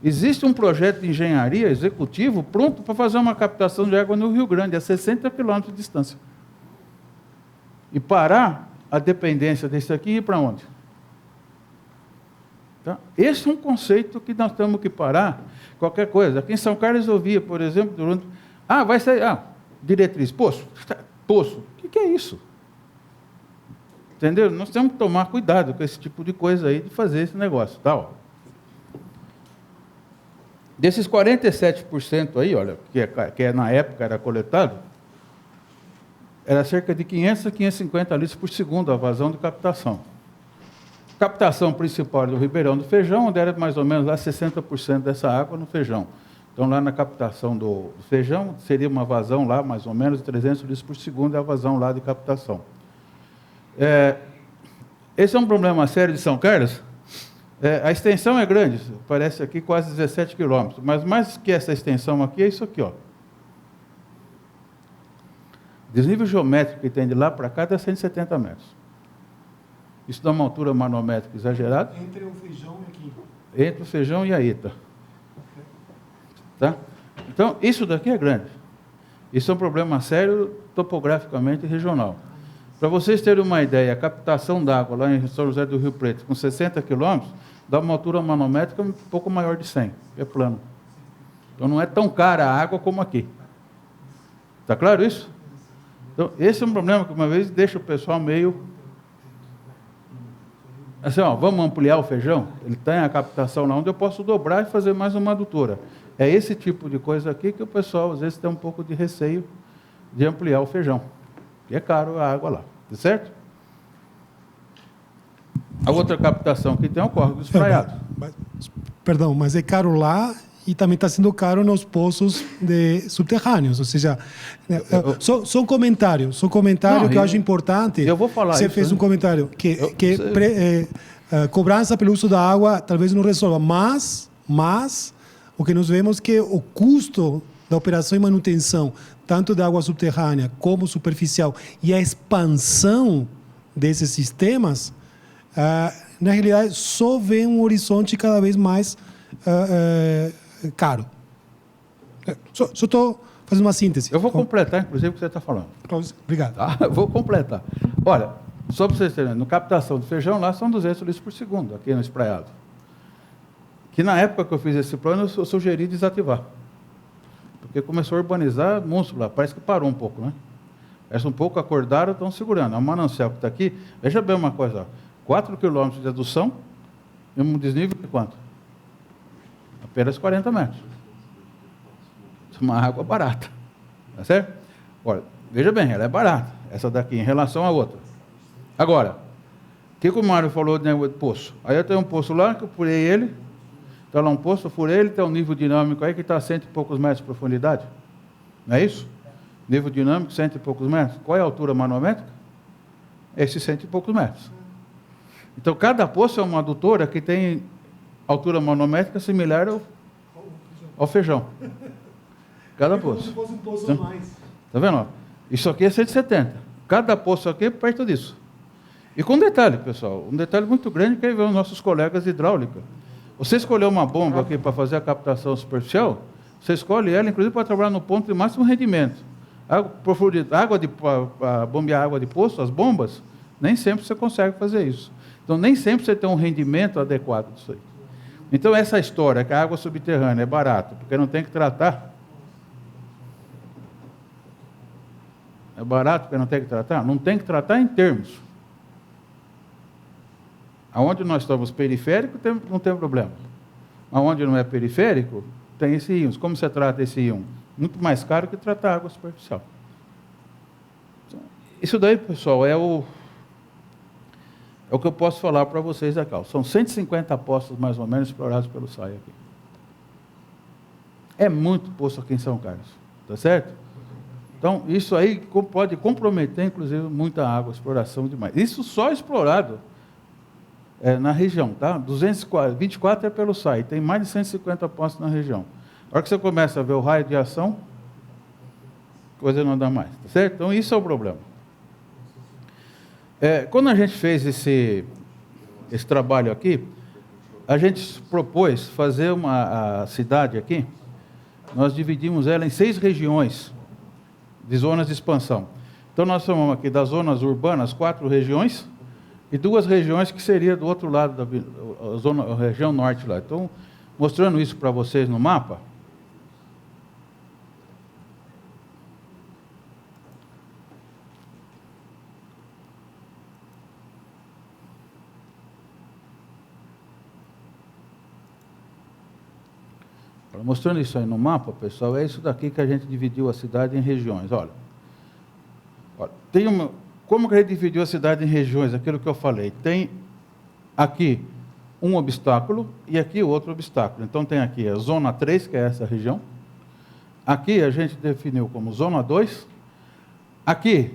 existe um projeto de engenharia executivo pronto para fazer uma captação de água no Rio Grande, a 60 quilômetros de distância. E parar a dependência desse aqui e ir para onde? Tá? Esse é um conceito que nós temos que parar. Qualquer coisa. Aqui em São Carlos eu via, por exemplo, durante... vai sair... diretriz, poço. Poço. O que é isso? Entendeu? Nós temos que tomar cuidado com esse tipo de coisa aí, de fazer esse negócio. Tá, ó. Desses 47% aí, olha, que na época era coletado, era cerca de 500 a 550 litros por segundo a vazão de captação. Captação principal do Ribeirão do Feijão, onde era mais ou menos lá 60% dessa água no feijão. Então, lá na captação do feijão, seria uma vazão lá, mais ou menos, de 300 litros por segundo, é a vazão lá de captação. Esse é um problema sério de São Carlos. A extensão é grande, parece aqui quase 17 quilômetros, mas mais que essa extensão aqui, é isso aqui, ó. Desnível geométrico que tem de lá para cá dá 170 metros. Isso dá uma altura manométrica exagerada. Entre o feijão e aqui. Entre o feijão e a Ita. Tá? Então, isso daqui é grande. Isso é um problema sério topograficamente regional. Para vocês terem uma ideia, a captação d'água lá em São José do Rio Preto, com 60 quilômetros, dá uma altura manométrica um pouco maior de 100, é plano. Então não é tão cara a água como aqui. Está claro isso? Então, esse é um problema que uma vez deixa o pessoal meio... Assim, ó, vamos ampliar o feijão? Ele tem a captação lá onde eu posso dobrar e fazer mais uma adutora. É esse tipo de coisa aqui que o pessoal, às vezes, tem um pouco de receio de ampliar o feijão. E é caro a água lá, tá certo? A outra captação que tem é o córrego do Espraiado. Perdão, mas é caro lá e também está sendo caro nos poços subterrâneos. Ou seja, só um comentário. Não, que eu acho importante. Eu vou falar Você isso, fez um comentário que cobrança pelo uso da água talvez não resolva, mas o que nós vemos é que o custo da operação e manutenção, tanto da água subterrânea como superficial, e a expansão desses sistemas, na realidade, só vê um horizonte cada vez mais caro. Só estou fazendo uma síntese. Eu vou completar, inclusive, o que você está falando. Obrigado. Tá? Eu vou completar. Olha, só para vocês terem, no captação do feijão, lá são 200 litros por segundo, aqui no Espraiado. Que na época que eu fiz esse plano, eu sugeri desativar. Porque começou a urbanizar monstro lá, parece que parou um pouco, né? Parece um pouco, acordaram, estão segurando. É um manancial que está aqui, veja bem uma coisa, ó, 4 quilômetros de adução e um desnível de quanto? Apenas 40 metros. Isso é uma água barata, tá certo? Olha, veja bem, ela é barata, essa daqui, em relação à outra. Agora, o que o Mário falou de negócio de poço? Aí eu tenho um poço lá, que eu furei ele, está lá um poço, eu furei ele, tem um nível dinâmico aí que está a 100 e poucos metros de profundidade. Não é isso? Nível dinâmico, 100 e poucos metros. Qual é a altura manométrica? Esses 100 e poucos metros. Então, cada poço é uma adutora que tem altura manométrica similar ao feijão. Cada poço. Está vendo? Isso aqui é 170. Cada poço aqui é perto disso. E com um detalhe, pessoal, um detalhe muito grande que aí vem os nossos colegas de hidráulica. Você escolheu uma bomba aqui para fazer a captação superficial, você escolhe ela, inclusive, para trabalhar no ponto de máximo rendimento. Para bombear água de poço, as bombas, nem sempre você consegue fazer isso. Então, nem sempre você tem um rendimento adequado disso aí. Então, essa história que a água subterrânea é barata, porque não tem que tratar. É barato porque não tem que tratar? Não tem que tratar em termos. Aonde nós estamos periférico, não tem problema. Aonde não é periférico, tem esse íon. Como você trata esse íon? Muito mais caro que tratar água superficial. Isso daí, pessoal, é o que eu posso falar para vocês aqui. São 150 poços, mais ou menos, explorados pelo SAI aqui. É muito poço aqui em São Carlos. Tá certo? Então, isso aí pode comprometer, inclusive, muita água, exploração demais. Isso só explorado na região, tá? 224 é pelo SAI, tem mais de 150 poços na região. A hora que você começa a ver o raio de ação, coisa não dá mais, tá certo? Então, isso é o problema. Quando a gente fez esse trabalho aqui, a gente propôs fazer a cidade aqui, nós dividimos ela em 6 regiões de zonas de expansão. Então, nós chamamos aqui das zonas urbanas 4 regiões e 2 regiões que seria do outro lado a região norte lá. Então, mostrando isso para vocês no mapa. Mostrando isso aí no mapa, pessoal, é isso daqui que a gente dividiu a cidade em regiões. Olha como que a gente dividiu a cidade em regiões? Aquilo que eu falei. Tem aqui um obstáculo e aqui outro obstáculo. Então, tem aqui a zona 3, que é essa região. Aqui a gente definiu como zona 2. Aqui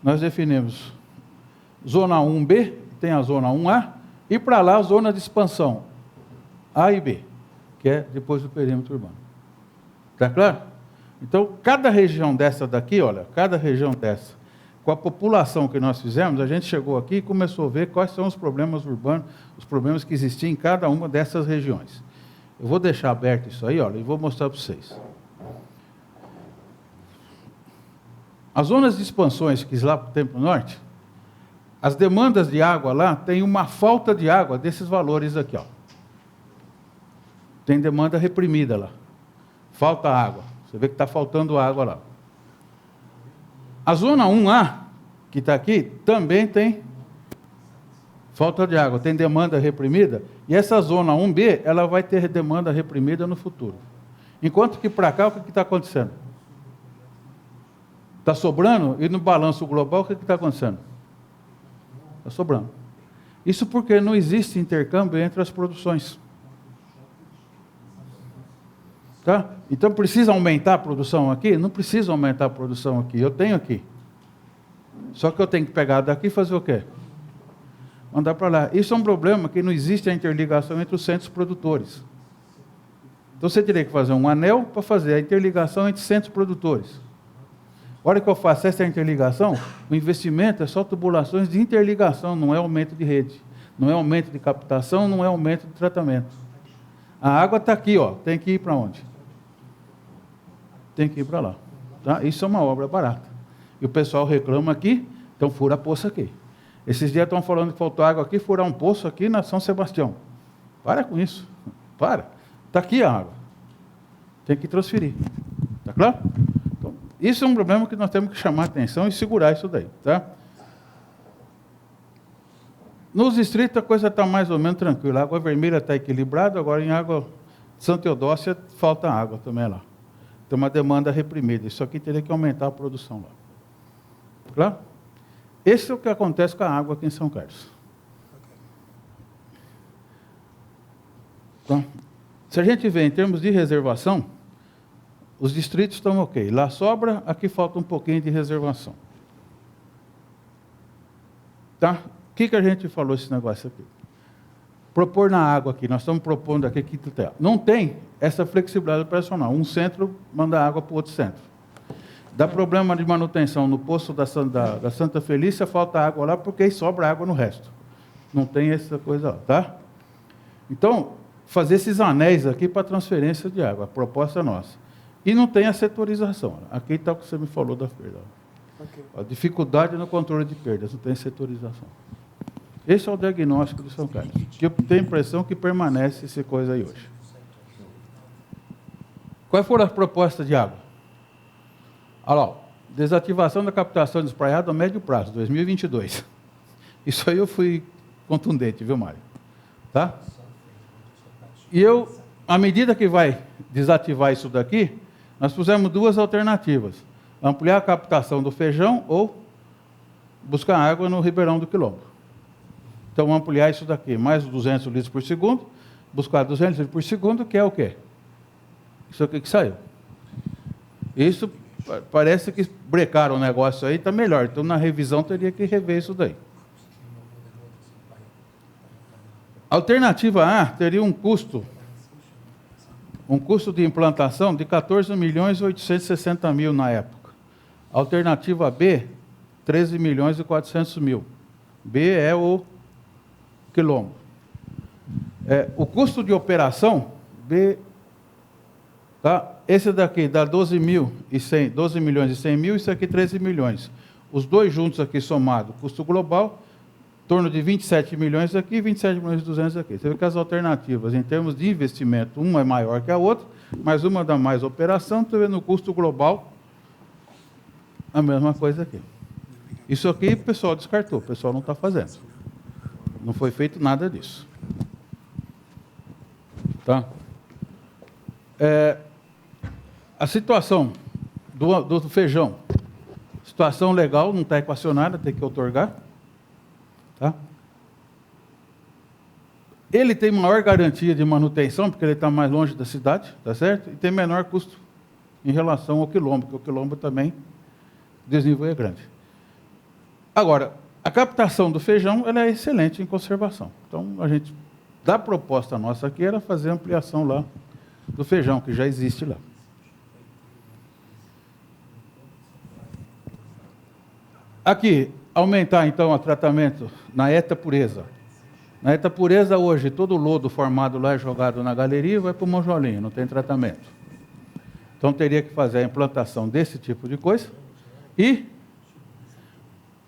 nós definimos zona 1B, tem a zona 1A, e para lá a zona de expansão A e B, que é depois do perímetro urbano. Está claro? Então, cada região dessa daqui, olha, cada região dessa, com a população que nós fizemos, a gente chegou aqui e começou a ver quais são os problemas urbanos, os problemas que existiam em cada uma dessas regiões. Eu vou deixar aberto isso aí, olha, e vou mostrar para vocês. As zonas de expansões que lá para o Templo Norte, as demandas de água lá tem uma falta de água desses valores aqui, ó. Tem demanda reprimida lá. Falta água. Você vê que está faltando água lá. A zona 1A, que está aqui, também tem falta de água, tem demanda reprimida. E essa zona 1B, ela vai ter demanda reprimida no futuro. Enquanto que para cá, o que está acontecendo? Está sobrando, e no balanço global, o que está acontecendo? Está sobrando. Isso porque não existe intercâmbio entre as produções. Tá? Então, precisa aumentar a produção aqui? Não precisa aumentar a produção aqui, eu tenho aqui. Só que eu tenho que pegar daqui e fazer o quê? Mandar para lá. Isso é um problema que não existe a interligação entre os centros produtores. Então, você teria que fazer um anel para fazer a interligação entre centros produtores. A hora que eu faço essa interligação, o investimento é só tubulações de interligação, não é aumento de rede, não é aumento de captação, não é aumento de tratamento. A água está aqui, ó, tem que ir para onde? Tem que ir para lá. Tá? Isso é uma obra barata. E o pessoal reclama aqui, então fura a poça aqui. Esses dias estão falando que faltou água aqui, furar um poço aqui na São Sebastião. Para com isso. Para. Está aqui a água. Tem que transferir. Está claro? Então, isso é um problema que nós temos que chamar a atenção e segurar isso daí. Tá? Nos distritos a coisa está mais ou menos tranquila. A água vermelha está equilibrada, agora em água Santa Teodócia falta água também lá. Tem uma demanda reprimida. Isso aqui teria que aumentar a produção lá. Claro? Esse é o que acontece com a água aqui em São Carlos. Então, se a gente vê em termos de reservação, os distritos estão ok. Lá sobra, aqui falta um pouquinho de reservação. Tá? O que a gente falou esse negócio aqui? Propor na água aqui, nós estamos propondo aqui que não tem essa flexibilidade operacional. Um centro manda água para o outro centro. Dá problema de manutenção no poço da Santa Felícia, falta água lá porque aí sobra água no resto. Não tem essa coisa lá, tá? Então, fazer esses anéis aqui para transferência de água, a proposta é nossa. E não tem a setorização. Aqui está o que você me falou da perda. Okay. A dificuldade no controle de perdas, não tem setorização. Esse é o diagnóstico de São Carlos, que eu tenho a impressão que permanece essa coisa aí hoje. Quais foram as propostas de água? Olha lá, desativação da captação despraiada a médio prazo, 2022. Isso aí eu fui contundente, viu, Mário? Tá? E eu, à medida que vai desativar isso daqui, nós pusemos duas alternativas. Ampliar a captação do Feijão ou buscar água no Ribeirão do Quilombo. Então, ampliar isso daqui, mais 200 litros por segundo, buscar 200 litros por segundo, que é o quê? Isso aqui que saiu. Isso parece que brecaram o negócio aí, está melhor. Então, na revisão, teria que rever isso daí. A alternativa A teria um custo de implantação de 14.860.000 na época. A alternativa B, 13.400.000. B é o quilombo. O custo de operação, B, tá? Esse daqui dá 12 milhões e 100 mil, isso aqui 13 milhões. Os dois juntos aqui somado, custo global, em torno de 27 milhões aqui e 27 milhões e 200 aqui. Você vê que as alternativas, em termos de investimento, uma é maior que a outra, mas uma dá mais operação, você vê no custo global, a mesma coisa aqui. Isso aqui o pessoal descartou, o pessoal não está fazendo. Não foi feito nada disso. Tá? A situação do feijão, situação legal, não está equacionada, tem que outorgar. Tá? Ele tem maior garantia de manutenção, porque ele está mais longe da cidade, tá certo? E tem menor custo em relação ao quilombo, porque o quilombo também, o desnível é grande. Agora, a captação do feijão ela é excelente em conservação. Então, da proposta nossa aqui, era fazer ampliação lá do feijão, que já existe lá. Aqui, aumentar, então, o tratamento na ETA pureza. Na ETA pureza, hoje, todo o lodo formado lá é jogado na galeria e vai para o monjolinho, não tem tratamento. Então, teria que fazer a implantação desse tipo de coisa E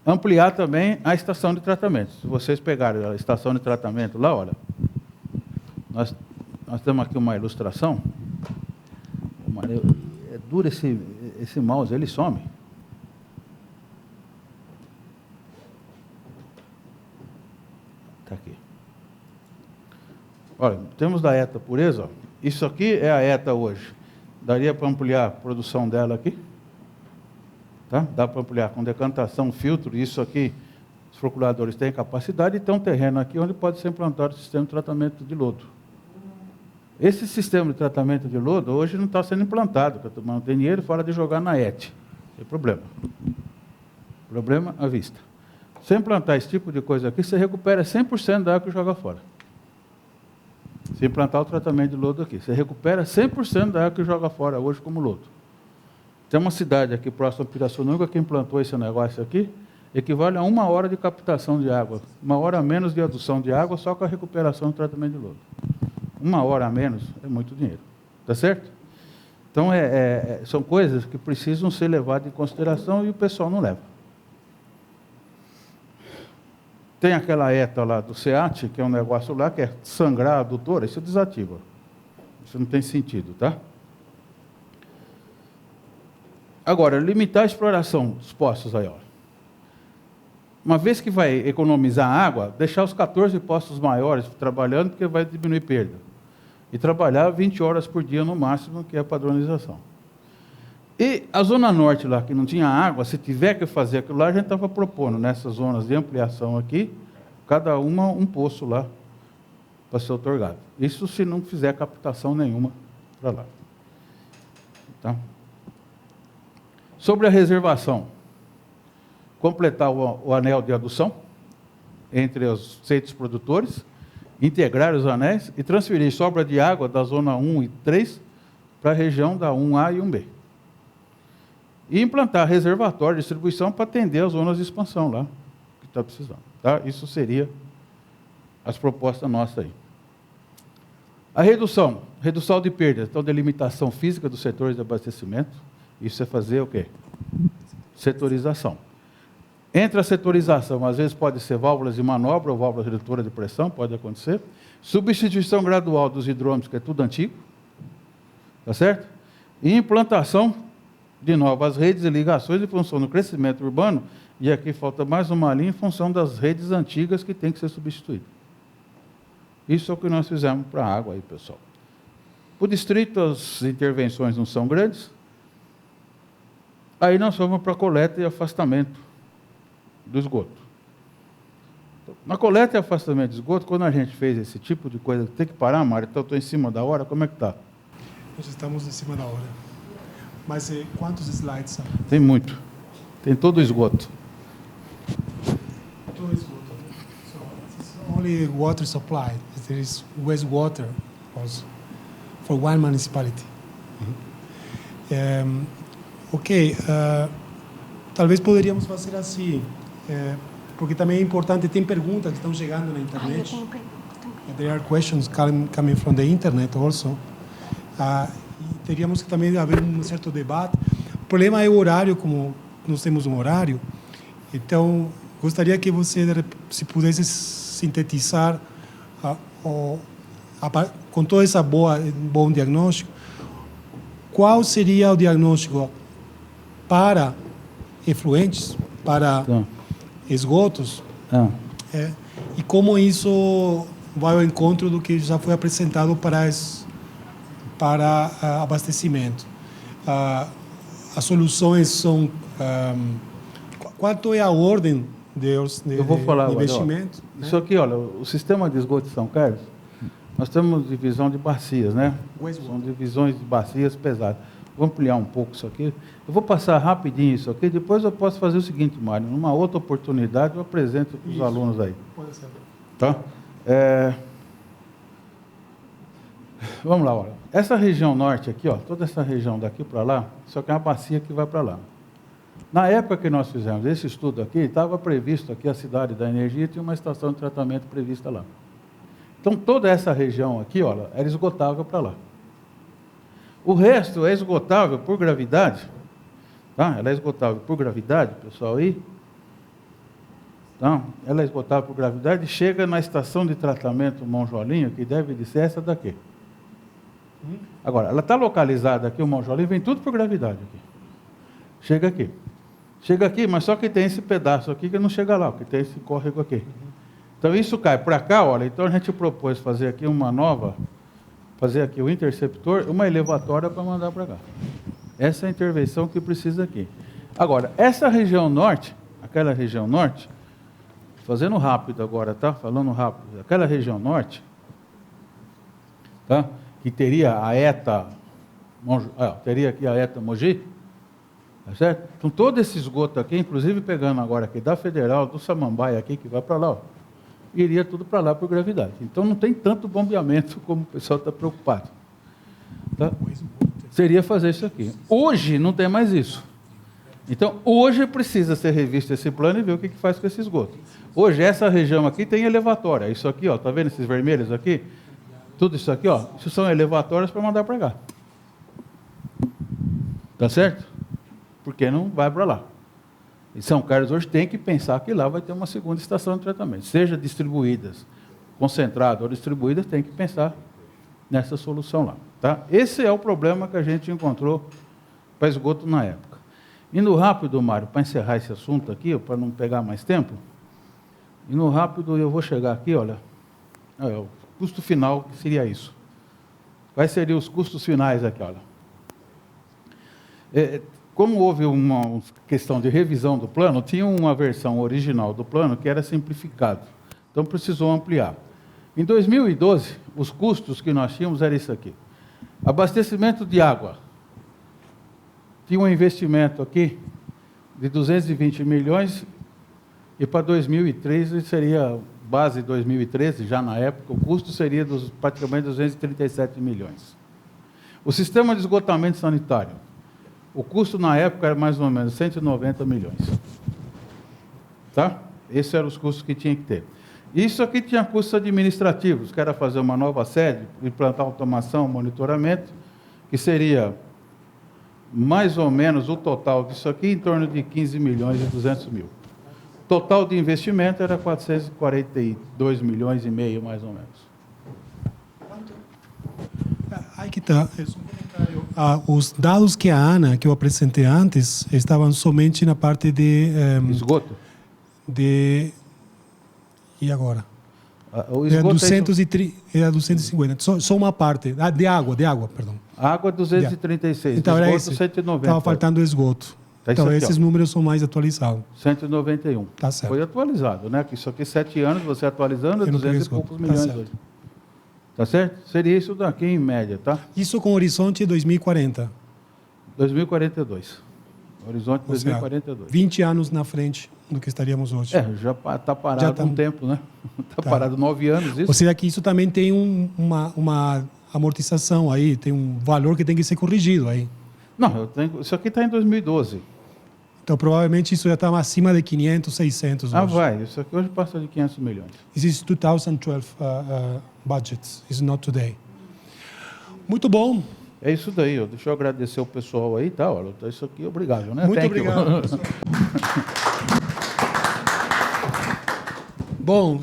ampliar também a estação de tratamento. Se vocês pegarem a estação de tratamento lá, olha, nós temos aqui uma ilustração. É duro esse mouse, ele some. Está aqui. Olha, temos da ETA Pureza, ó. Isso aqui é a ETA hoje. Daria para ampliar a produção dela aqui? Tá? Dá para ampliar com decantação, filtro, isso aqui, os procuradores têm capacidade e tem um terreno aqui onde pode ser implantado o sistema de tratamento de lodo. Esse sistema de tratamento de lodo hoje não está sendo implantado, porque não tem dinheiro fora de jogar na ET. Tem problema. Problema à vista. Se implantar esse tipo de coisa aqui, você recupera 100% da água que joga fora. Se implantar o tratamento de lodo aqui, você recupera 100% da água que joga fora hoje como lodo. Tem uma cidade aqui próxima a Pirassununga que implantou esse negócio aqui, equivale a 1 hora de captação de água, 1 hora a menos de adução de água só com a recuperação do tratamento de lodo. 1 hora a menos é muito dinheiro. Tá certo? Então, são coisas que precisam ser levadas em consideração e o pessoal não leva. Tem aquela ETA lá do SEAT, que é um negócio lá que é sangrar a adutora, isso desativa. Isso não tem sentido, tá? Agora, limitar a exploração dos poços aí, ó. Uma vez que vai economizar água, deixar os 14 poços maiores trabalhando, porque vai diminuir perda. E trabalhar 20 horas por dia no máximo, que é a padronização. E a zona norte lá, que não tinha água, se tiver que fazer aquilo lá, a gente estava propondo, nessas zonas de ampliação aqui, cada uma um poço lá para ser otorgado. Isso se não fizer captação nenhuma para lá. Tá? Sobre a reservação, completar o anel de adução entre os centros produtores, integrar os anéis e transferir sobra de água da zona 1 e 3 para a região da 1A e 1B. E implantar reservatório de distribuição para atender as zonas de expansão lá, que está precisando. Tá? Isso seria as propostas nossas aí. A redução de perdas, então, delimitação física dos setores de abastecimento, isso é fazer o quê? Setorização. Entre a setorização, às vezes pode ser válvulas de manobra ou válvula redutora de pressão, pode acontecer. Substituição gradual dos hidrômetros, que é tudo antigo. Tá certo? E implantação de novas redes e ligações em função do crescimento urbano, e aqui falta mais uma linha em função das redes antigas que tem que ser substituídas. Isso é o que nós fizemos para a água aí, pessoal. O distrito, as intervenções não são grandes. Aí nós fomos para a coleta e afastamento do esgoto. Na coleta e afastamento de esgoto, quando a gente fez esse tipo de coisa, tem que parar, Mário, então estou em cima da hora, como é que está? Nós estamos em cima da hora. Mas quantos slides são? Tem muito. Tem todo o esgoto. Todo o esgoto. So, it's only water supply. There is wastewater also for one municipality. Ok. Talvez poderíamos fazer assim, porque também é importante, tem perguntas que estão chegando na internet. There are questions coming from the internet also. E teríamos que também haver um certo debate. O problema é o horário, como nós temos um horário. Então, gostaria que você, se pudesse sintetizar com todo esse bom diagnóstico, qual seria o diagnóstico para efluentes, para esgotos, e como isso vai ao encontro do que já foi apresentado para abastecimento. As soluções são... quanto é a ordem de Eu vou falar investimento? Olha, isso aqui, olha, o sistema de esgoto de São Carlos, nós temos divisão de bacias, né? São divisões de bacias pesadas. Vou ampliar um pouco isso aqui. Eu vou passar rapidinho isso aqui, depois eu posso fazer o seguinte, Mário, numa outra oportunidade eu apresento para os alunos aí. Pode ser. Tá? Vamos lá, olha. Essa região norte aqui, ó, toda essa região daqui para lá, só que é uma bacia que vai para lá. Na época que nós fizemos esse estudo aqui, estava previsto aqui a cidade da energia, tinha uma estação de tratamento prevista lá. Então, toda essa região aqui, olha, era esgotável para lá. O resto é esgotável por gravidade, Tá? Ela é esgotável por gravidade, pessoal, aí. Então, ela é esgotável por gravidade e chega na estação de tratamento Monjolinho, que deve de ser essa daqui. Agora, ela está localizada aqui, o Monjolinho vem tudo por gravidade aqui. Chega aqui. Chega aqui, mas só que tem esse pedaço aqui que não chega lá, que tem esse córrego aqui. Então, isso cai para cá, olha, então a gente propôs fazer aqui uma nova, fazer aqui o interceptor, uma elevatória para mandar para cá. Essa é a intervenção que precisa aqui. Agora, essa região norte, aquela região norte, fazendo rápido agora, tá? Falando rápido, aquela região norte, tá? Que teria a ETA, teria aqui a ETA Mogi, tá certo? Então, todo esse esgoto aqui, inclusive pegando agora aqui da Federal, do Samambaia aqui, que vai para lá, ó, iria tudo para lá por gravidade. Então, não tem tanto bombeamento como o pessoal está preocupado. Tá? Seria fazer isso aqui. Hoje, não tem mais isso. Então, hoje precisa ser revisto esse plano e ver o que faz com esse esgoto. Hoje, essa região aqui tem elevatória. Isso aqui, ó, tá vendo esses vermelhos aqui? Tudo isso aqui, ó, isso são elevatórias para mandar para cá. Tá certo? Porque não vai para lá. E São Carlos hoje tem que pensar que lá vai ter uma segunda estação de tratamento. Seja distribuídas, concentradas ou distribuídas, tem que pensar nessa solução lá. Tá? Esse é o problema que a gente encontrou para esgoto na época. Indo rápido, Mário, para encerrar esse assunto aqui, para não pegar mais tempo, indo rápido eu vou chegar aqui, olha, o custo final que seria isso. Quais seriam os custos finais aqui, olha? Como houve uma questão de revisão do plano, tinha uma versão original do plano que era simplificado. Então, precisou ampliar. Em 2012, os custos que nós tínhamos era isso aqui. Abastecimento de água. Tinha um investimento aqui de 220 milhões e para 2013 seria, base 2013, já na época, o custo seria praticamente 237 milhões. O sistema de esgotamento sanitário. O custo na época era mais ou menos 190 milhões. Tá? Esses eram os custos que tinha que ter. Isso aqui tinha custos administrativos, que era fazer uma nova sede, implantar automação, monitoramento, que seria mais ou menos o total disso aqui, em torno de 15 milhões e 200 mil. Total de investimento era 442 milhões e meio, mais ou menos. Aí que está. Os dados que a Ana, que eu apresentei antes, estavam somente na parte de... esgoto? E agora? O esgoto 250. Só uma parte. De água, perdão. Água 236. Então, esgoto era esse. 190. Estava faltando esgoto. Tá então, aqui, esses números são mais atualizados. 191. Tá certo. Foi atualizado, né? Isso aqui, 7 anos, você atualizando, é 200 e poucos tá milhões certo. hoje. Tá certo? Seria isso daqui em média, tá? Isso com horizonte 2040. 2042. Horizonte 2042. 20 anos na frente do que estaríamos hoje. Já está parado há um tempo, né? Está parado 9 anos isso. Ou seja, que isso também tem uma amortização aí, tem um valor que tem que ser corrigido aí. Não, isso aqui está em 2012. Então, provavelmente, isso já está acima de 500, 600 hoje. Vai. Isso aqui hoje passa de 500 milhões. This is 2012 budget. It's not today. Muito bom. É isso daí. Deixa eu agradecer o pessoal aí, tá? Olha, isso aqui, obrigado, né? Muito obrigado. Bom,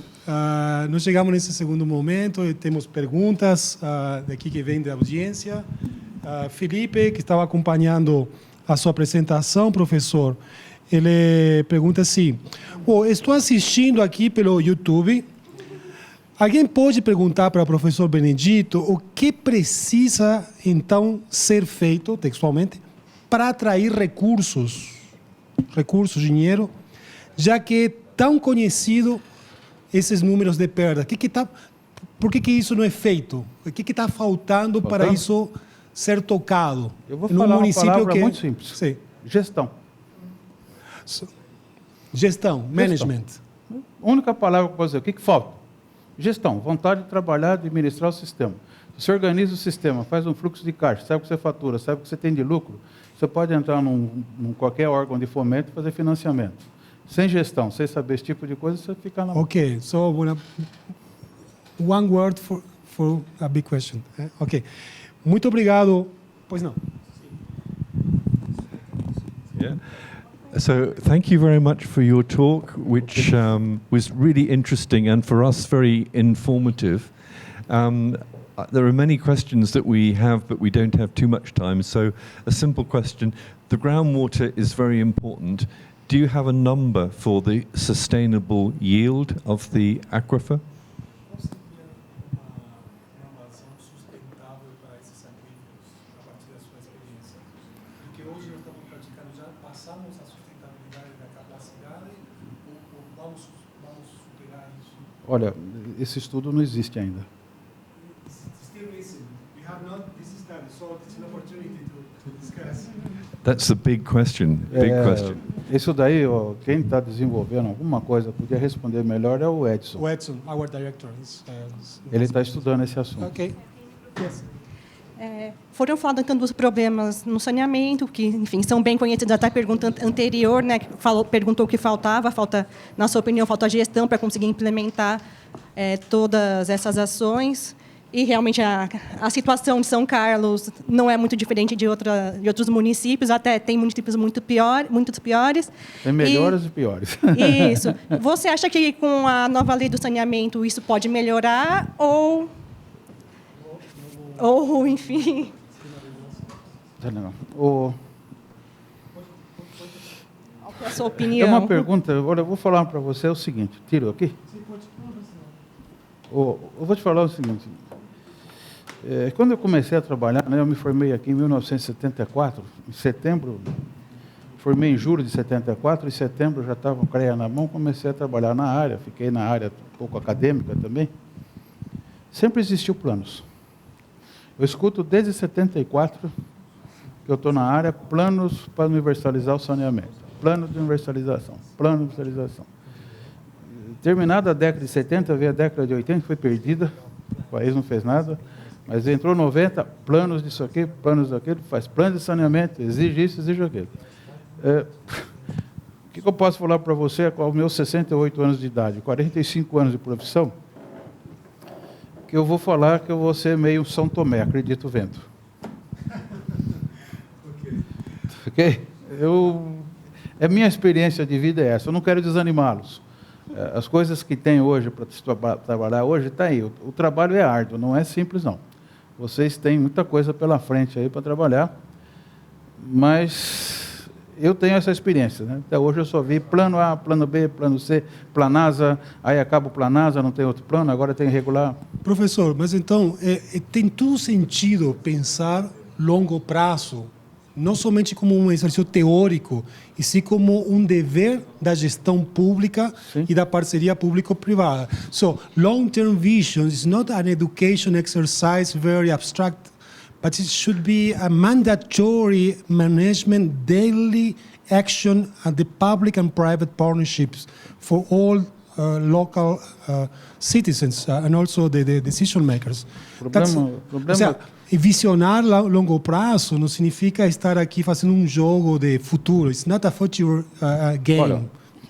nós chegamos nesse segundo momento e temos perguntas daqui que vem da audiência. Felipe, que estava acompanhando a sua apresentação, professor, ele pergunta assim: estou assistindo aqui pelo YouTube. Alguém pode perguntar para o professor Benedito o que precisa, então, ser feito, textualmente, para atrair recursos, dinheiro, já que é tão conhecido esses números de perda? Por que isso não é feito? O que está faltando para isso ser tocado? Eu vou falar uma palavra muito simples. Sim. Gestão. Gestão, management. A única palavra que eu posso dizer. O que falta? Gestão, vontade de trabalhar, de administrar o sistema. Você organiza o sistema, faz um fluxo de caixa, sabe o que você fatura, sabe o que você tem de lucro, você pode entrar num qualquer órgão de fomento e fazer financiamento. Sem gestão, sem saber esse tipo de coisa, você fica na mão. Ok, so one word for a big question. Ok, muito obrigado. Pois não. Yeah. So thank you very much for your talk, which was really interesting and for us very informative. There are many questions that we have, but we don't have too much time. So a simple question. The groundwater is very important. Do you have a number for the sustainable yield of the aquifer? Olha, esse estudo não existe ainda. That's a big question. Big question. Isso daí, ó, quem está desenvolvendo alguma coisa podia responder melhor é o Edson. O Edson, our director. Ele está estudando esse assunto. Ok. Yes. Foram falados então dos problemas no saneamento, que, enfim, são bem conhecidos. Até a pergunta anterior, né, perguntou o que faltava. Na sua opinião, falta gestão para conseguir implementar todas essas ações. E realmente a situação de São Carlos não é muito diferente de outros municípios, até tem municípios muito piores. Tem melhores e piores. Isso. Você acha que com a nova lei do saneamento isso pode melhorar ou enfim? Qual é a sua opinião? É uma pergunta, olha, eu vou falar para você o seguinte, tiro aqui? Eu vou te falar o seguinte, quando eu comecei a trabalhar, né, eu me formei aqui em 1974, em setembro, formei em julho de 74, em setembro já estava com o CREA na mão, comecei a trabalhar na área, fiquei na área um pouco acadêmica também. Sempre existiu planos. Eu escuto desde 74 que eu estou na área, planos para universalizar o saneamento, plano de universalização, plano de universalização. Terminada a década de 70, veio a década de 80, foi perdida, o país não fez nada, mas entrou 90, planos disso aqui, planos daquilo, faz plano de saneamento, exige isso, exige aquilo. O que eu posso falar para você com os meus 68 anos de idade, 45 anos de profissão, que eu vou falar que eu vou ser meio São Tomé, acredito vendo. Ok? A minha experiência de vida é essa, eu não quero desanimá-los. As coisas que tem hoje para trabalhar hoje, está aí. O trabalho é árduo, não é simples, não. Vocês têm muita coisa pela frente aí para trabalhar, mas eu tenho essa experiência, né? Até hoje eu só vi plano A, plano B, plano C, Planasa, aí acaba o Planasa, não tem outro plano, agora tem regular. Professor, mas então, tem todo sentido pensar longo prazo, não somente como um exercício teórico, e sim como um dever da gestão pública e da parceria público-privada. So, long-term vision is not an education exercise very abstract, but it should be a mandatory management daily action at the public and private partnerships for all local citizens and also the decision makers. Ou seja, visionar a longo prazo não significa estar aqui fazendo um jogo de futuro. It's not a future game. Olha,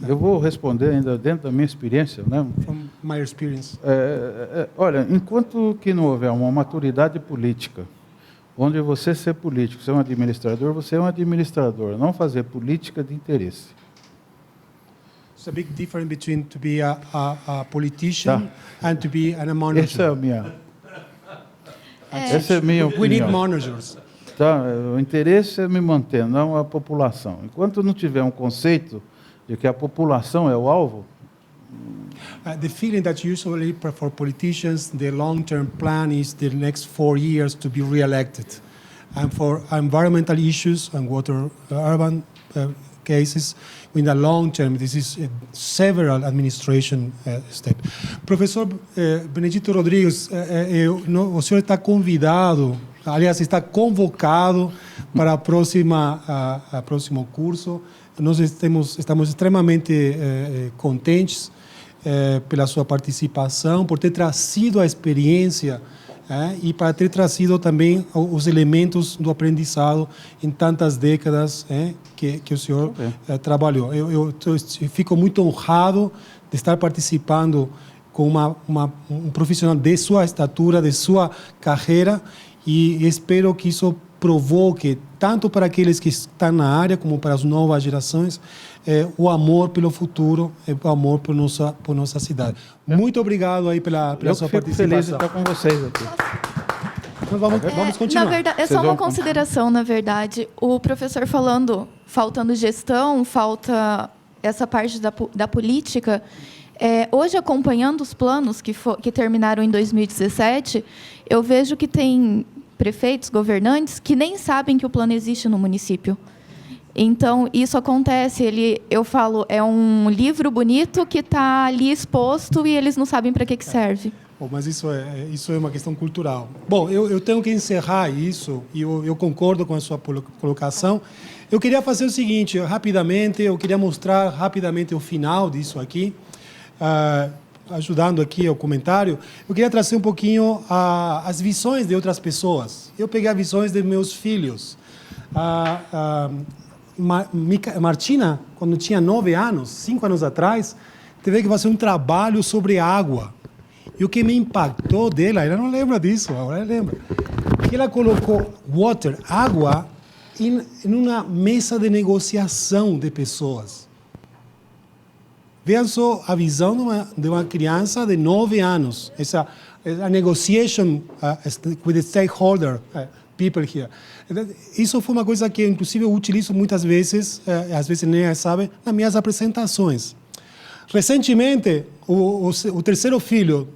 eu vou responder ainda dentro da minha experiência, né? From my experience. Olha, enquanto que não houver uma maturidade política, onde você ser político, ser um administrador, você é um administrador, não fazer política de interesse. There's a big difference between to be a politician and to be a manager. Essa é a minha opinião. We need managers. Tá? O interesse é me manter, não a população. Enquanto não tiver um conceito de que a população é o alvo. The feeling that usually for politicians, the long-term plan is the next 4 years to be re-elected. And for environmental issues and water urban cases, in the long term, this is several administration steps. Professor Benedito Rodrigues, o senhor está convidado, aliás, está convocado para a próximo curso. Nós estamos extremamente contentes pela sua participação, por ter trazido a experiência e para ter trazido também os elementos do aprendizado em tantas décadas que o senhor trabalhou. Eu fico muito honrado de estar participando com um profissional de sua estatura, de sua carreira, e espero que isso provou que, tanto para aqueles que estão na área, como para as novas gerações, o amor pelo futuro, o amor por nossa cidade. Muito obrigado aí pela sua fico feliz de participação. estar com vocês aqui. Então, vamos continuar. Na verdade, é só uma consideração, na verdade. O professor faltando gestão, falta essa parte da política. Hoje, acompanhando os planos que terminaram em 2017, eu vejo que tem prefeitos, governantes, que nem sabem que o plano existe no município. Então, isso acontece, eu falo, é um livro bonito que está ali exposto e eles não sabem para que serve. Bom, mas isso é uma questão cultural. Bom, eu tenho que encerrar isso, e eu concordo com a sua colocação. Eu queria fazer o seguinte, rapidamente, eu queria mostrar rapidamente o final disso aqui, ajudando aqui ao comentário. Eu queria trazer um pouquinho as visões de outras pessoas. Eu peguei as visões de meus filhos. Martina, quando tinha 9 anos, 5 anos atrás, teve que fazer um trabalho sobre água. E o que me impactou dela, ela não lembra disso, agora ela lembra, que ela colocou água, em uma mesa de negociação de pessoas. Vejam só a visão de uma criança de 9 anos, a negotiation with the stakeholder people here. Isso foi uma coisa que, inclusive, eu utilizo muitas vezes, às vezes nem sabe, nas minhas apresentações. Recentemente, o terceiro filho,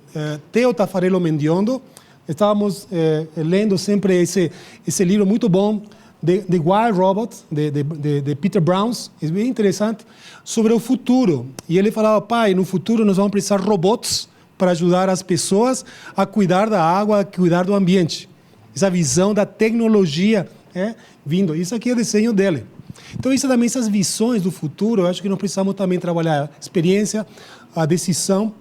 Theo Tafarello Mendiondo, estávamos lendo sempre esse livro muito bom, The Wild Robot, de Peter Browns, é bem interessante, sobre o futuro. E ele falava, pai, no futuro nós vamos precisar de robots para ajudar as pessoas a cuidar da água, a cuidar do ambiente. Essa visão da tecnologia vindo. Isso aqui é o desenho dele. Então, isso também, essas visões do futuro, eu acho que nós precisamos também trabalhar a experiência, a decisão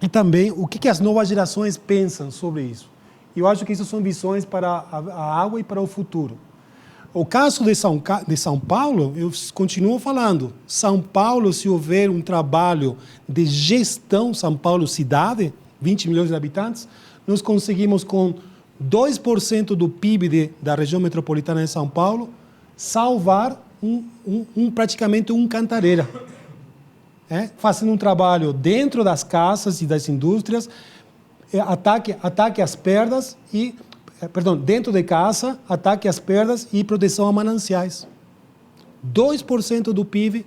e também o que as novas gerações pensam sobre isso. E eu acho que isso são visões para a água e para o futuro. O caso de São Paulo, eu continuo falando, São Paulo, se houver um trabalho de gestão, São Paulo cidade, 20 milhões de habitantes, nós conseguimos com 2% do PIB da região metropolitana de São Paulo, salvar praticamente Cantareira. Fazendo um trabalho dentro das casas e das indústrias, ataque às perdas e... dentro de casa, ataque às perdas e proteção a mananciais. 2% do PIB,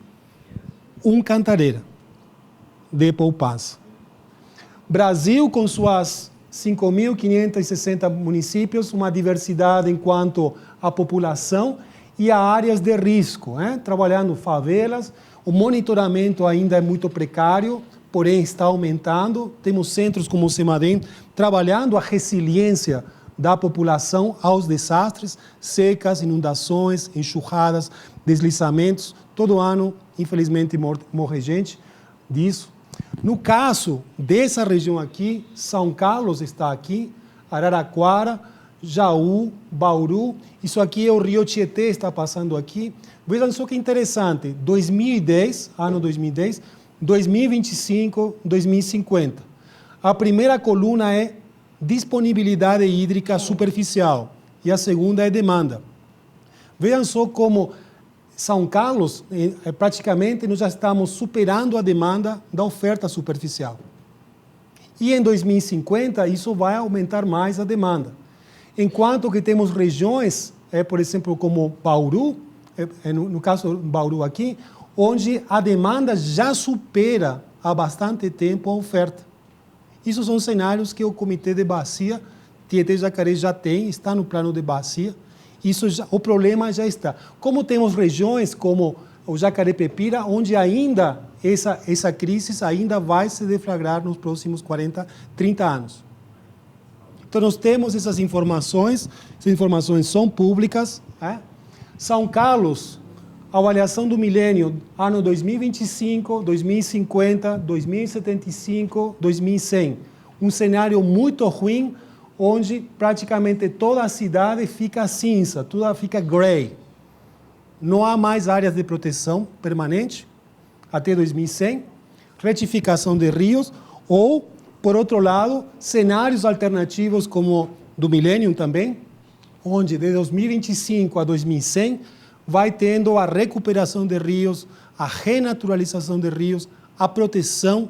Cantareira de poupança. Brasil, com suas 5.560 municípios, uma diversidade enquanto a população e a áreas de risco, trabalhando favelas, o monitoramento ainda é muito precário, porém está aumentando. Temos centros como o CEMADEM trabalhando a resiliência da população aos desastres, secas, inundações, enxurradas, deslizamentos. Todo ano, infelizmente, morre gente disso. No caso dessa região aqui, São Carlos está aqui, Araraquara, Jaú, Bauru. Isso aqui é o Rio Tietê, está passando aqui. Vejam só que interessante, 2010, ano 2010, 2025, 2050. A primeira coluna é disponibilidade hídrica superficial e a segunda é demanda. Vejam só como São Carlos, praticamente, nós já estamos superando a demanda da oferta superficial. E em 2050, isso vai aumentar mais a demanda. Enquanto que temos regiões, por exemplo, como Bauru, no caso do Bauru aqui, onde a demanda já supera há bastante tempo a oferta. Isso são cenários que o Comitê de Bacia, Tietê-Jacareí já tem, está no plano de bacia. O problema já está. Como temos regiões como o Jacareí-Pepira, onde ainda essa crise ainda vai se deflagrar nos próximos 40, 30 anos. Então, nós temos essas informações são públicas. São Carlos, avaliação do milênio, ano 2025, 2050, 2075, 2100. Um cenário muito ruim, onde praticamente toda a cidade fica cinza, tudo fica grey. Não há mais áreas de proteção permanente até 2100, retificação de rios ou, por outro lado, cenários alternativos como do milênio também, onde de 2025 a 2100 vai tendo a recuperação de rios, a renaturalização de rios, a proteção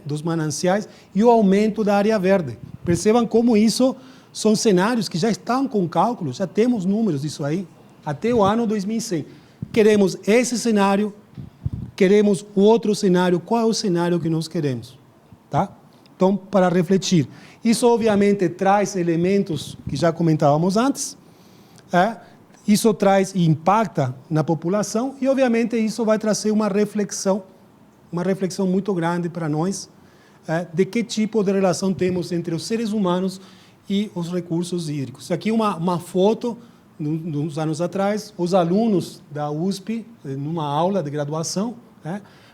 dos mananciais e o aumento da área verde. Percebam como isso são cenários que já estão com cálculos, já temos números disso aí, até o ano 2100. Queremos esse cenário, queremos o outro cenário. Qual é o cenário que nós queremos? Tá? Então, para refletir. Isso, obviamente, traz elementos que já comentávamos antes. Isso traz e impacta na população e, obviamente, isso vai trazer uma reflexão muito grande para nós de que tipo de relação temos entre os seres humanos e os recursos hídricos. Aqui uma foto, uns anos atrás, os alunos da USP, numa aula de graduação,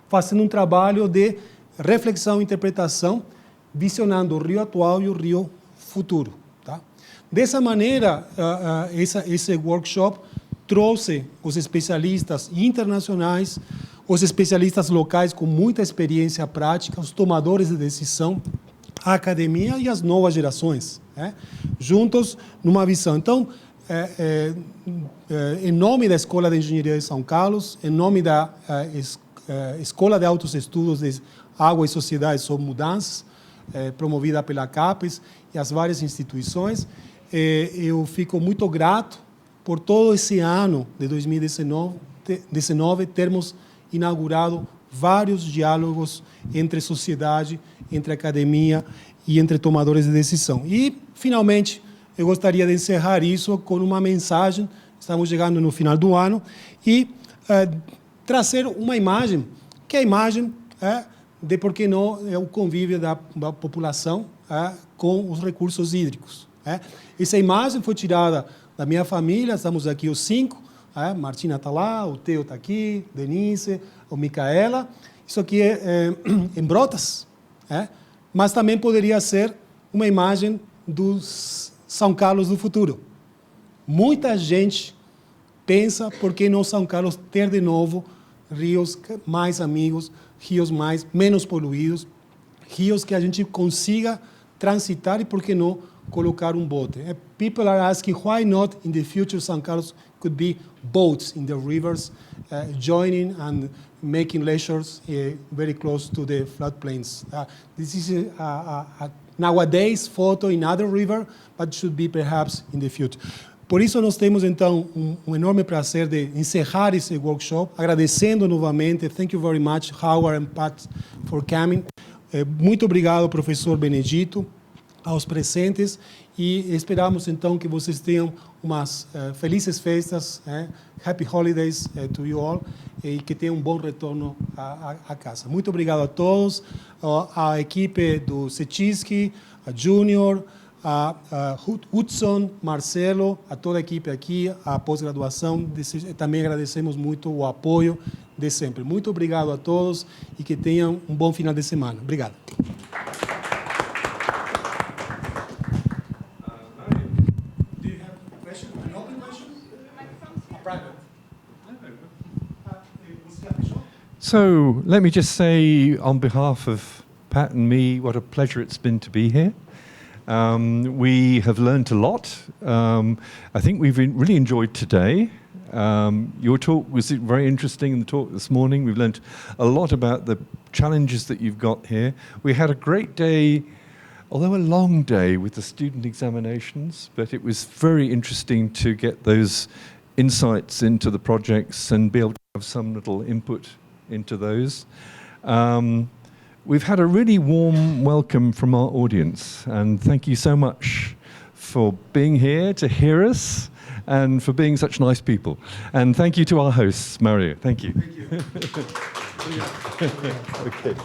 fazendo um trabalho de reflexão e interpretação, visionando o rio atual e o rio futuro. Tá? Dessa maneira, esse workshop trouxe os especialistas internacionais, os especialistas locais com muita experiência prática, os tomadores de decisão, a academia e as novas gerações, juntos numa visão. Então, em nome da Escola de Engenharia de São Carlos, em nome da Escola de Altos Estudos de Água e Sociedade sob Mudanças, promovida pela CAPES e as várias instituições, eu fico muito grato por todo esse ano de 2019 termos inaugurado vários diálogos entre sociedade, entre academia e entre tomadores de decisão. E, finalmente, eu gostaria de encerrar isso com uma mensagem, estamos chegando no final do ano, e trazer uma imagem, que é a imagem de, por que não, o convívio da população com os recursos hídricos. Essa imagem foi tirada da minha família, estamos aqui os 5, Martina está lá, o Theo está aqui, Denise, o Micaela. Isso aqui é em Brotas, mas também poderia ser uma imagem dos São Carlos do futuro. Muita gente pensa por que não São Carlos ter de novo rios mais amigos, rios menos poluídos, rios que a gente consiga transitar e por que não colocar um bote. People are asking why not in the future São Carlos could be boats in the rivers, joining and making leisures very close to the floodplains. This is a nowadays photo in other river, but should be perhaps in the future. Por isso nós temos então um enorme prazer de encerrar esse workshop, agradecendo novamente. Thank you very much, Howard and Pat, for coming. Muito obrigado, professor Benedito, aos presentes, e esperamos então que vocês tenham umas felizes festas, happy holidays to you all, e que tenham um bom retorno à casa. Muito obrigado a todos, a equipe do CETISC, a Júnior, a Hudson, Marcelo, a toda a equipe aqui, a pós-graduação. Também agradecemos muito o apoio de sempre. Muito obrigado a todos e que tenham um bom final de semana. Obrigado. So let me just say on behalf of Pat and me, what a pleasure it's been to be here. We have learned a lot. I think we've really enjoyed today. Your talk was very interesting in the talk this morning. We've learned a lot about the challenges that you've got here. We had a great day, although a long day with the student examinations, but it was very interesting to get those insights into the projects and be able to have some little input into those. We've had a really warm welcome from our audience, and thank you so much for being here to hear us and for being such nice people. And thank you to our hosts, Mario. Thank you. Thank you. Okay.